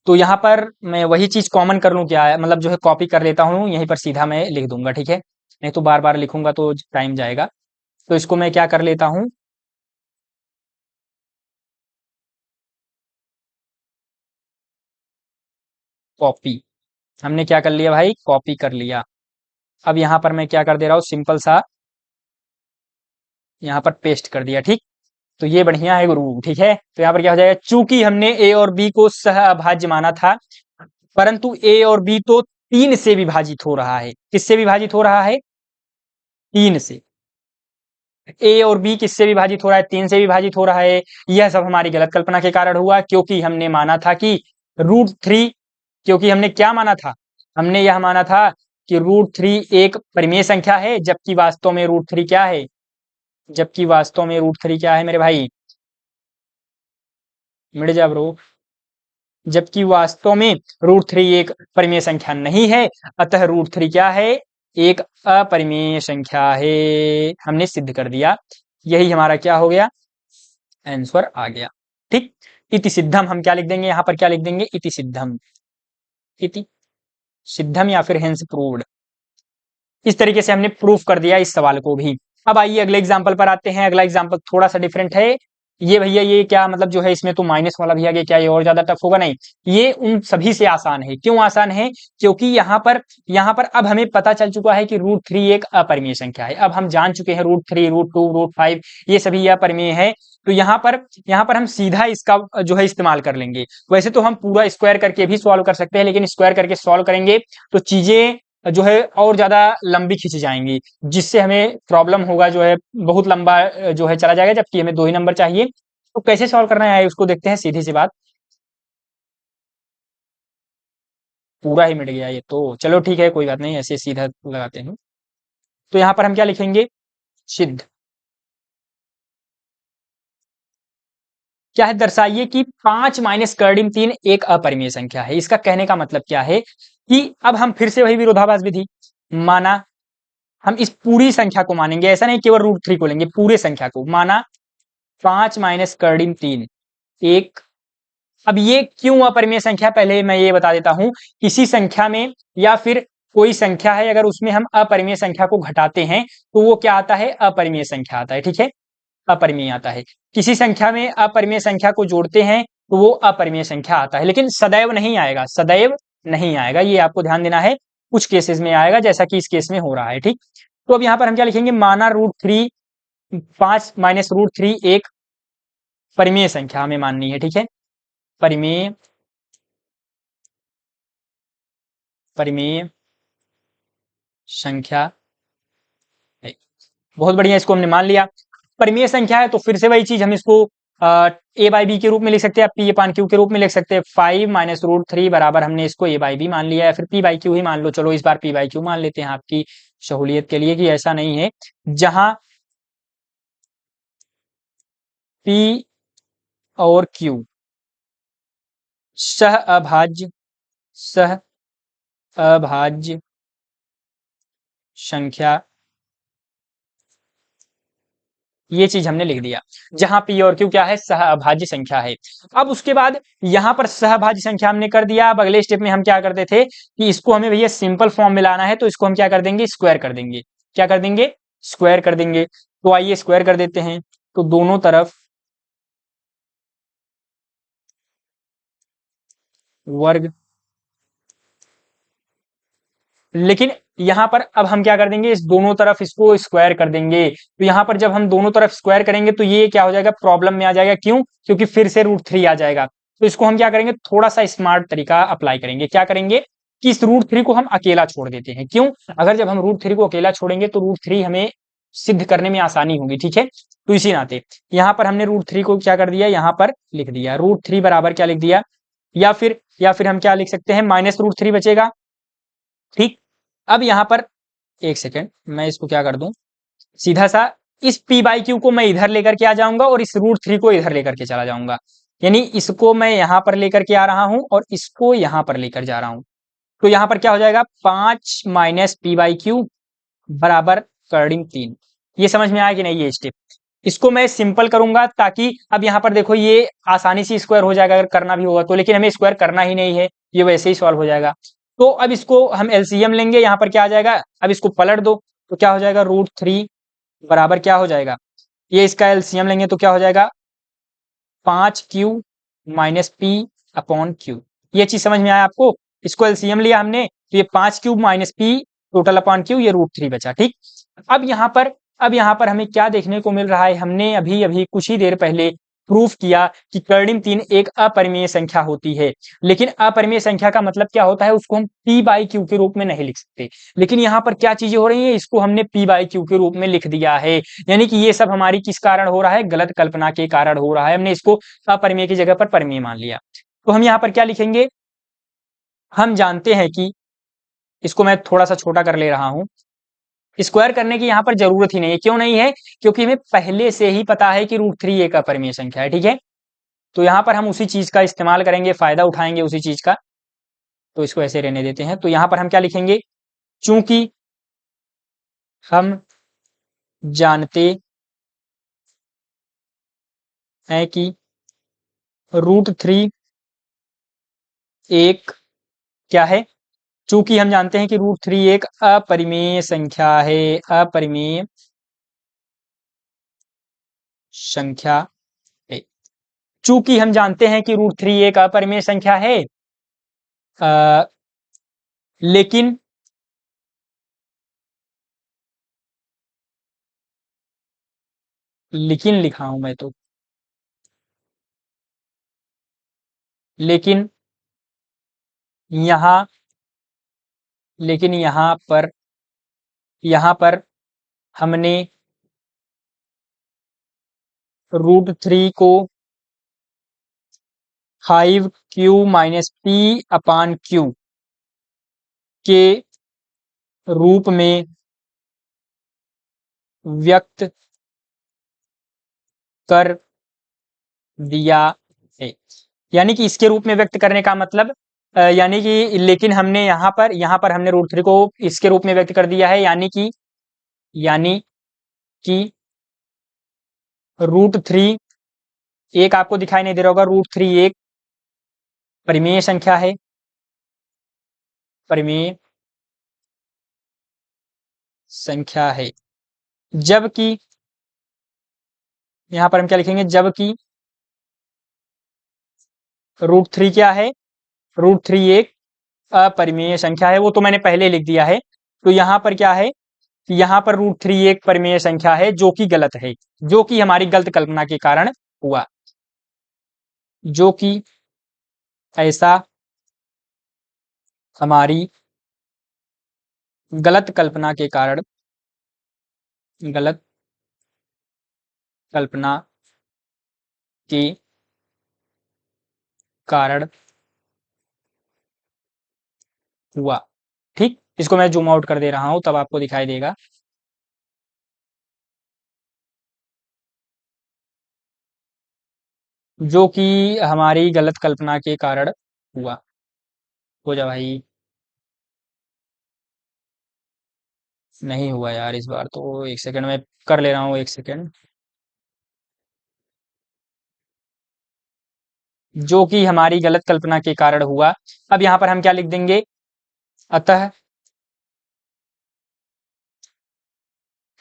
तो यहाँ पर मैं वही चीज कॉमन कर लूं, क्या है मतलब जो है कॉपी कर लेता हूँ, यहीं पर सीधा मैं लिख दूंगा, ठीक है, नहीं तो बार बार लिखूंगा तो टाइम जाएगा। तो इसको मैं क्या कर लेता हूँ, कॉपी। हमने क्या कर लिया भाई, कॉपी कर लिया। अब यहाँ पर मैं क्या कर दे रहा हूँ, सिंपल सा यहाँ पर पेस्ट कर दिया। ठीक, तो ये बढ़िया है गुरु, ठीक है। तो यहाँ पर क्या हो जाएगा, चूंकि हमने ए और बी को सह अभाज्य माना था, परंतु ए और बी तो 3 से विभाजित हो रहा है। किससे विभाजित हो रहा है, 3 से। ए और बी किससे विभाजित हो रहा है, 3 से विभाजित हो रहा है। यह सब हमारी गलत कल्पना के कारण हुआ, क्योंकि हमने माना था कि √3, क्योंकि हमने क्या माना था, हमने यह माना था कि √3 एक परिमेय संख्या है, जबकि वास्तव में √3 क्या है, जबकि वास्तव में √3 क्या है मेरे भाई, मिट जा ब्रो, जबकि वास्तव में √3 एक परिमेय संख्या नहीं है, अतः √3 क्या है, एक अपरिमेय संख्या है। हमने सिद्ध कर दिया, यही हमारा क्या हो गया, आंसर आ गया। ठीक, इति सिद्धम हम क्या लिख देंगे, यहां पर क्या लिख देंगे, इति सिद्धम, इति सिद्धम या फिर हेंस प्रूव्ड। इस तरीके से हमने प्रूफ कर दिया इस सवाल को भी। अब आइए अगले एग्जांपल पर आते हैं। अगला एग्जांपल थोड़ा सा डिफरेंट है। ये भैया ये क्या मतलब जो है, इसमें तो माइनस वाला भी आ गया, क्या ये और ज्यादा टफ होगा, नहीं, ये उन सभी से आसान है। क्यों आसान है, क्योंकि यहाँ पर अब हमें पता चल चुका है कि √3 एक अपरिमेय संख्या है। अब हम जान चुके हैं √3 √2 √5 ये सभी अपरिमेय है। तो यहाँ पर हम सीधा इसका जो है इस्तेमाल कर लेंगे। वैसे तो हम पूरा स्क्वायर करके भी सॉल्व कर सकते हैं, लेकिन स्क्वायर करके सॉल्व करेंगे तो चीजें जो है और ज्यादा लंबी खिंच जाएंगी, जिससे हमें प्रॉब्लम होगा, जो है बहुत लंबा जो है चला जाएगा, जबकि हमें 2 ही नंबर चाहिए। तो कैसे सॉल्व करना है उसको देखते हैं, सीधी सी बात। पूरा ही मिट गया ये तो, चलो ठीक है कोई बात नहीं, ऐसे सीधा लगाते हैं। तो यहाँ पर हम क्या लिखेंगे, सिद्ध। क्या है, दर्शाइए कि 5 माइनस कर्डिम 3 एक अपरिमेय संख्या है। इसका कहने का मतलब क्या है कि अब हम फिर से वही विरोधाभास विधि माना, हम इस पूरी संख्या को मानेंगे, ऐसा नहीं केवल √3 को लेंगे, पूरे संख्या को माना 5 माइनस कर्डिम 3 एक। अब ये क्यों अपरिमेय संख्या, पहले मैं ये बता देता हूं। किसी संख्या में या फिर कोई संख्या है, अगर उसमें हम अपरिमेय संख्या को घटाते हैं तो वो क्या आता है, अपरिमेय संख्या आता है, ठीक है, अपरिमेय आता है। किसी संख्या में अपरिमेय संख्या को जोड़ते हैं तो वो अपरिमेय संख्या आता है, लेकिन सदैव नहीं आएगा, सदैव नहीं आएगा, ये आपको ध्यान देना है। कुछ केसेस में आएगा, जैसा कि इस केस में हो रहा है। ठीक, तो अब यहाँ पर हम क्या लिखेंगे, माना √3 5 माइनस √3 एक परिमेय संख्या हमें माननी है, ठीक है, परिमेय परिमेय संख्या है। बहुत बढ़िया, इसको हमने मान लिया परिमेय संख्या है। तो फिर से वही चीज हम इसको a/b के रूप में लिख सकते हैं, p/q के रूप में लिख सकते हैं। 5 माइनस √3 बराबर हमने इसको a/b मान लिया है, फिर p/q ही मान लो। चलो इस बार p/q मान लेते हैं आपकी सहूलियत के लिए, कि ऐसा नहीं है जहां p और q सह अभाज्य संख्या ये चीज हमने लिख दिया, जहां पी और क्यू क्या है, सहअभाज्य संख्या है। अब उसके बाद यहां पर सहअभाज्य संख्या हमने कर दिया। अब अगले स्टेप में हम क्या करते थे कि इसको हमें भैया सिंपल फॉर्म में लाना है, तो इसको हम क्या कर देंगे, स्क्वायर कर देंगे। क्या कर देंगे, स्क्वायर कर देंगे। तो आइए स्क्वायर कर देते हैं। तो दोनों तरफ वर्ग, लेकिन यहां पर अब हम क्या कर देंगे, इस दोनों तरफ इसको स्क्वायर कर देंगे। तो यहां पर जब हम दोनों तरफ स्क्वायर करेंगे तो ये क्या हो जाएगा, प्रॉब्लम में आ जाएगा। क्यों, क्योंकि फिर से √3 आ जाएगा। तो इसको हम क्या करेंगे, थोड़ा सा स्मार्ट तरीका अप्लाई करेंगे। क्या करेंगे कि इस √3 को हम अकेला छोड़ देते हैं। क्यों, अगर जब हम √3 को अकेला छोड़ेंगे तो √3 हमें सिद्ध करने में आसानी होगी। ठीक है, तो इसी नाते यहां पर हमने √3 को क्या कर दिया, यहां पर लिख दिया। √3 बराबर क्या लिख दिया, या फिर हम क्या लिख सकते हैं, -√3 बचेगा। ठीक, अब यहां पर एक सेकेंड, मैं इसको क्या कर दूं, सीधा सा इस p बाई क्यू को मैं इधर लेकर के आ जाऊंगा और इस √3 को इधर लेकर के चला जाऊंगा। यानी इसको मैं यहां पर लेकर के आ रहा हूं और इसको यहां पर लेकर जा रहा हूं। तो यहां पर क्या हो जाएगा, 5 माइनस पी बाई क्यू बराबर कर्डिंग 3। ये समझ में आया कि नहीं, ये स्टेप इसको मैं सिंपल करूंगा, ताकि अब यहां पर देखो ये आसानी से स्क्वायर हो जाएगा अगर करना भी होगा तो, लेकिन हमें स्क्वायर करना ही नहीं है, ये वैसे ही सॉल्व हो जाएगा। तो अब इसको हम एलसीएम लेंगे, यहां पर क्या आ जाएगा, अब इसको पलट दो तो क्या हो जाएगा, √3 बराबर क्या हो जाएगा, ये इसका एलसीएम लेंगे तो क्या हो जाएगा, 5q minus P upon Q. ये चीज समझ में आया आपको, इसको एलसीएम लिया हमने तो ये 5q minus P total upon Q, ये √3 बचा। ठीक, अब यहाँ पर हमें क्या देखने को मिल रहा है, हमने अभी अभी कुछ ही देर पहले प्रूफ किया कि कर्डिम 3 एक अपरिमेय संख्या होती है। लेकिन अपरिमेय संख्या का मतलब क्या होता है, उसको हम p बाई क्यू के रूप में नहीं लिख सकते। लेकिन यहाँ पर क्या चीजें हो रही है, इसको हमने p बाई क्यू के रूप में लिख दिया है। यानी कि ये सब हमारी किस कारण हो रहा है, गलत कल्पना के कारण हो रहा है। हमने इसको अपरिमेय की जगह पर परिमेय मान लिया। तो हम यहाँ पर क्या लिखेंगे, हम जानते हैं कि इसको मैं थोड़ा सा छोटा कर ले रहा हूं, स्क्वायर करने की यहाँ पर जरूरत ही नहीं है। क्यों नहीं है, क्योंकि हमें पहले से ही पता है कि √3 एक अपरिमेय संख्या है। ठीक है, तो यहाँ पर हम उसी चीज का इस्तेमाल करेंगे, फायदा उठाएंगे उसी चीज का। तो इसको ऐसे रहने देते हैं। तो यहाँ पर हम क्या लिखेंगे, चूंकि हम जानते हैं कि √3 एक क्या है, चूंकि हम जानते हैं कि √3 एक अपरिमेय संख्या है, अपरिमेय संख्या है। चूंकि हम जानते हैं कि √3 एक अपरिमेय संख्या है, आ, लेकिन लिखा हूं मैं तो, लेकिन यहाँ यहाँ पर हमने √3 को 5q माइनस पी अपान क्यू के रूप में व्यक्त कर दिया है। यानी कि इसके रूप में व्यक्त करने का मतलब, यानी कि लेकिन हमने यहाँ पर हमने √3 को इसके रूप में व्यक्त कर दिया है। यानी कि √3 एक आपको दिखाई नहीं दे रहा होगा, √3 एक परिमेय संख्या है, परिमेय संख्या है। जबकि यहाँ पर हम क्या लिखेंगे, जबकि √3 क्या है, √3 एक अपरिमेय संख्या है। वो तो मैंने पहले लिख दिया है। तो यहाँ पर क्या है कि यहाँ पर √3 एक परिमेय संख्या है, जो कि गलत है, जो कि हमारी गलत कल्पना के कारण हुआ, जो कि ऐसा हमारी गलत कल्पना के कारण, गलत कल्पना के कारण हुआ। ठीक, इसको मैं जूम आउट कर दे रहा हूं, तब आपको दिखाई देगा। जो कि हमारी गलत कल्पना के कारण हुआ। हो जा भाई, नहीं हुआ यार इस बार तो, एक सेकंड में कर ले रहा हूँ, एक सेकंड। जो कि हमारी गलत कल्पना के कारण हुआ। अब यहाँ पर हम क्या लिख देंगे, अतः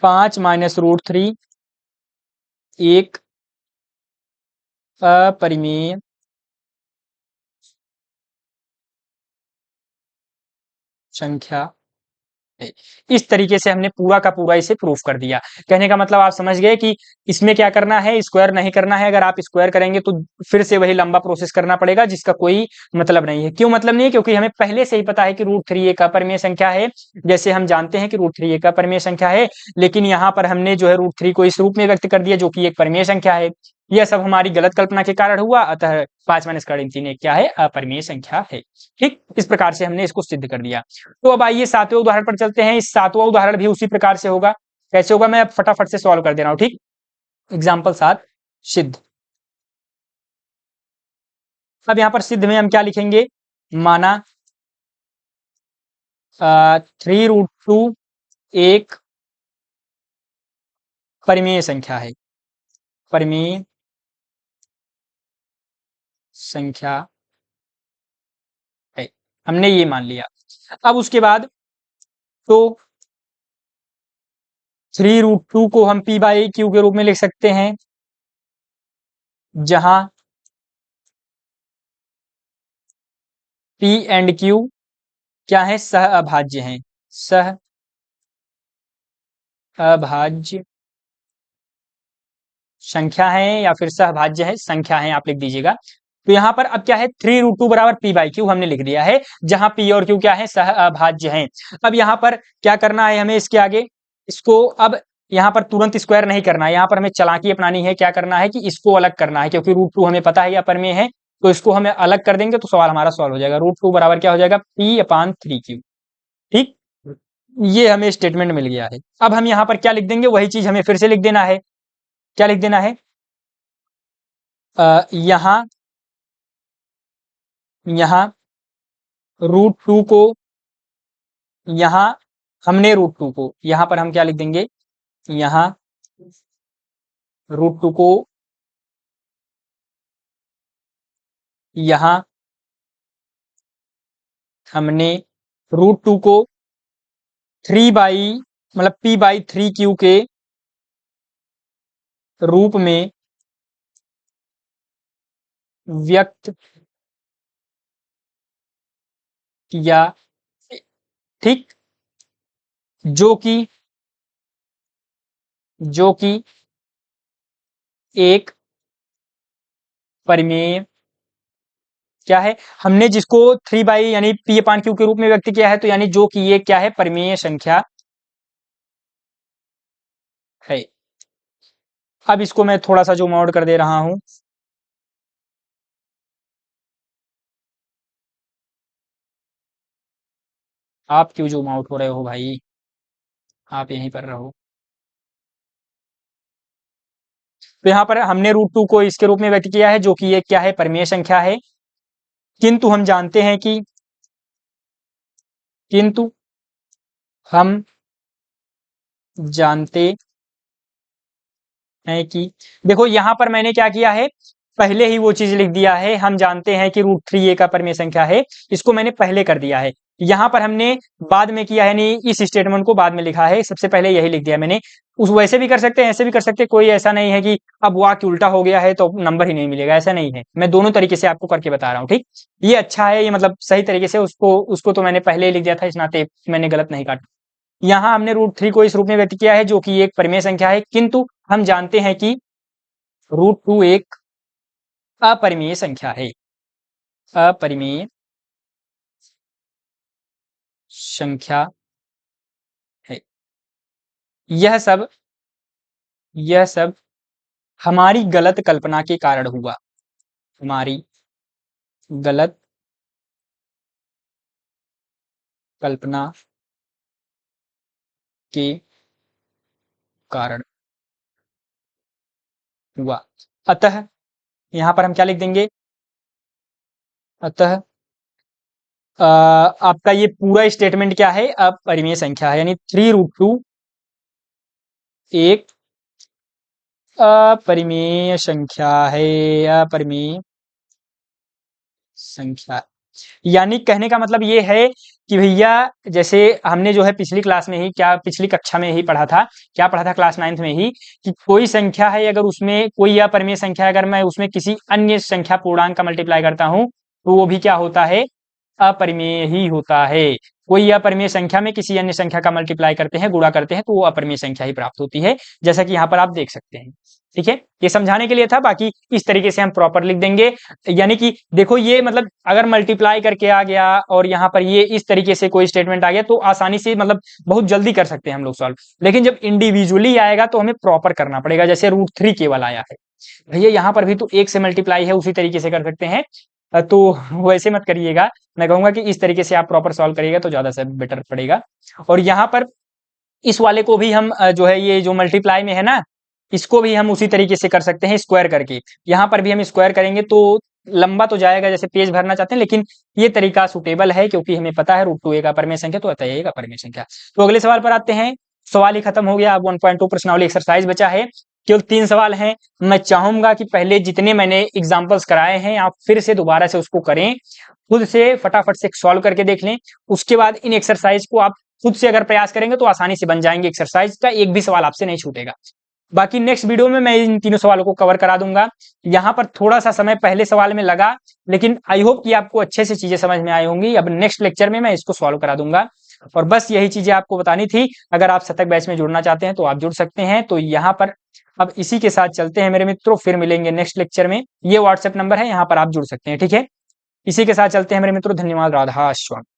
5 माइनस रूट 3 एक अपरिमेय संख्या है। इस तरीके से हमने पूरा का पूरा इसे प्रूफ कर दिया। कहने का मतलब आप समझ गए कि इसमें क्या करना है, स्क्वायर नहीं करना है। अगर आप स्क्वायर करेंगे तो फिर से वही लंबा प्रोसेस करना पड़ेगा, जिसका कोई मतलब नहीं है। क्यों मतलब नहीं है? क्योंकि हमें पहले से ही पता है कि रूट 3 एक अपरिमेय संख्या है। जैसे हम जानते हैं कि रूट 3 एक अपरिमेय संख्या है, लेकिन यहाँ पर हमने जो है रूट 3 को इस रूप में व्यक्त कर दिया जो कि एक परिमेय संख्या है। यह सब हमारी गलत कल्पना के कारण हुआ, अतः 5 माइनस का ऋण 3 एक क्या है, अपरिमेय संख्या है। ठीक, इस प्रकार से हमने इसको सिद्ध कर दिया। तो अब आइए सातवें उदाहरण पर चलते हैं। इस सातवां उदाहरण भी उसी प्रकार से होगा। कैसे होगा, मैं अब फटाफट से सॉल्व कर दे रहा हूं। ठीक, एग्जाम्पल 7 सिद्ध। अब यहां पर सिद्ध में हम क्या लिखेंगे, माना 3√2 एक परिमेय संख्या है, परिमेय संख्या है, हमने ये मान लिया। अब उसके बाद तो 3√2 को हम p बाई क्यू के रूप में लिख सकते हैं, जहां p एंड q क्या है, सह अभाज्य हैं, सह अभाज्य संख्या है या फिर सहभाज्य है, संख्या है आप लिख दीजिएगा। तो यहाँ पर अब क्या है, 3√2 बराबर p बाई क्यू हमने लिख दिया है, जहां p और q क्या है, सह अभाज्य हैं। अब यहाँ पर क्या करना है हमें, इसके आगे इसको अब यहाँ पर तुरंत स्क्वायर नहीं करना है, यहाँ पर हमें चालाकी अपनानी है। क्या करना है कि इसको अलग करना है, क्योंकि √2 हमें पता है या अपरिमेय है, तो इसको हमें अलग कर देंगे तो सवाल हमारा सॉल्व हो जाएगा। √2 बराबर क्या हो जाएगा, p/3q। ठीक, ये हमें स्टेटमेंट मिल गया है। अब हम यहाँ पर क्या लिख देंगे, वही चीज हमें फिर से लिख देना है। क्या लिख देना है, यहाँ यहाँ √2 को, यहाँ हमने √2 को, यहाँ पर हम क्या लिख देंगे, यहाँ √2 को यहाँ हमने √2 को 3 बाई मतलब p/3q के रूप में व्यक्त किया। ठीक, जो कि जो कि एक परिमेय क्या है, हमने जिसको 3 बाई यानी p/q के रूप में व्यक्त किया है, तो यानी जो कि ये क्या है, परिमेय संख्या है। अब इसको मैं थोड़ा सा जूम आउट कर दे रहा हूं। आप क्यों जूम आउट हो रहे हो भाई, आप यहीं पर रहो। तो यहाँ पर हमने √2 को इसके रूप में व्यक्त किया है, जो कि ये क्या है, परिमेय संख्या है। किंतु हम जानते हैं कि किंतु हम जानते हैं कि, देखो यहाँ पर मैंने क्या किया है, पहले ही वो चीज लिख दिया है। हम जानते हैं कि √3 एक अपरिमेय संख्या है, इसको मैंने पहले कर दिया है। यहाँ पर हमने बाद में किया है, नहीं इस स्टेटमेंट को बाद में लिखा है, सबसे पहले यही लिख दिया मैंने। उस वैसे भी कर सकते हैं, ऐसे भी कर सकते हैं, कोई ऐसा नहीं है कि अब वाक्य उल्टा हो गया है तो नंबर ही नहीं मिलेगा, ऐसा नहीं है। मैं दोनों तरीके से आपको करके बता रहा हूँ। ठीक, ये अच्छा है, ये मतलब सही तरीके से, उसको उसको तो मैंने पहले ही लिख दिया था, इस नाते मैंने गलत नहीं काटा। यहाँ हमने √3 को इस रूप में व्यक्त किया है, जो कि एक परिमेय संख्या है, किंतु हम जानते हैं कि √2 एक अपरिमेय संख्या है, अपरिमेय संख्या है। यह सब यह सब हमारी गलत कल्पना के कारण हुआ, हमारी गलत कल्पना के कारण हुआ। अतः यहाँ पर हम क्या लिख देंगे, अतः आपका ये पूरा स्टेटमेंट क्या है, अपरिमेय संख्या है, यानी 3√2 एक अपरिमेय संख्या है, अपरिमेय संख्या, यानी कहने का मतलब ये है कि भैया जैसे हमने जो है पिछली क्लास में ही क्या पिछली कक्षा में ही पढ़ा था, क्या पढ़ा था क्लास 9th में ही, कि कोई संख्या है अगर उसमें कोई अपरिमेय संख्या है, अगर मैं उसमें किसी अन्य संख्या पूर्णांक का मल्टीप्लाई करता हूं तो वो भी क्या होता है, अपरिमेय ही होता है। कोई अपरिमेय संख्या में किसी अन्य संख्या का मल्टीप्लाई करते हैं, गुणा करते हैं, तो वो अपरिमेय संख्या ही प्राप्त होती है, जैसा कि यहाँ पर आप देख सकते हैं। ठीक है, ये समझाने के लिए था, बाकी इस तरीके से हम प्रॉपर लिख देंगे। यानी कि देखो ये मतलब अगर मल्टीप्लाई करके आ गया और यहाँ पर ये इस तरीके से कोई स्टेटमेंट आ गया तो आसानी से मतलब बहुत जल्दी कर सकते हैं हम लोग सॉल्व, लेकिन जब इंडिविजुअली आएगा तो हमें प्रॉपर करना पड़ेगा। जैसे √3 केवल आया है, भैया यहाँ पर भी तो 1 से मल्टीप्लाई है, उसी तरीके से कर सकते हैं। तो वैसे मत करिएगा, मैं कहूंगा कि इस तरीके से आप प्रॉपर सॉल्व करिएगा तो ज्यादा से बेटर पड़ेगा। और यहाँ पर इस वाले को भी हम जो है ये जो मल्टीप्लाई में है ना, इसको भी हम उसी तरीके से कर सकते हैं स्क्वायर करके। यहाँ पर भी हम स्क्वायर करेंगे तो लंबा तो जाएगा, जैसे पेज भरना चाहते हैं, लेकिन ये तरीका सुटेबल है क्योंकि हमें पता है √2 एक अपरिमेय संख्या, तो अतः एक अपरिमेय संख्या। तो अगले सवाल पर आते हैं। सवाल ही खत्म हो गया, अब 1.2 प्रश्नावली एक्सरसाइज बचा है, केवल 3 सवाल हैं। मैं चाहूंगा कि पहले जितने मैंने एग्जाम्पल्स कराए हैं आप फिर से दोबारा से उसको करें, खुद से फटाफट से सॉल्व करके देख लें। उसके बाद इन एक्सरसाइज को आप खुद से अगर प्रयास करेंगे तो आसानी से बन जाएंगे, एक्सरसाइज का एक भी सवाल आपसे नहीं छूटेगा। बाकी नेक्स्ट वीडियो में मैं इन तीनों सवालों को कवर करा दूंगा। यहाँ पर थोड़ा सा समय पहले सवाल में लगा, लेकिन आई होप कि आपको अच्छे से चीजें समझ में आई होंगी। अब नेक्स्ट लेक्चर में मैं इसको सॉल्व करा दूंगा, और बस यही चीजें आपको बतानी थी। अगर आप शतक बैच में जुड़ना चाहते हैं तो आप जुड़ सकते हैं। तो यहाँ पर अब इसी के साथ चलते हैं मेरे मित्रों, फिर मिलेंगे नेक्स्ट लेक्चर में। ये व्हाट्सएप नंबर है, यहाँ पर आप जुड़ सकते हैं। ठीक है, इसी के साथ चलते हैं मेरे मित्रों, धन्यवाद, राधा स्वामी।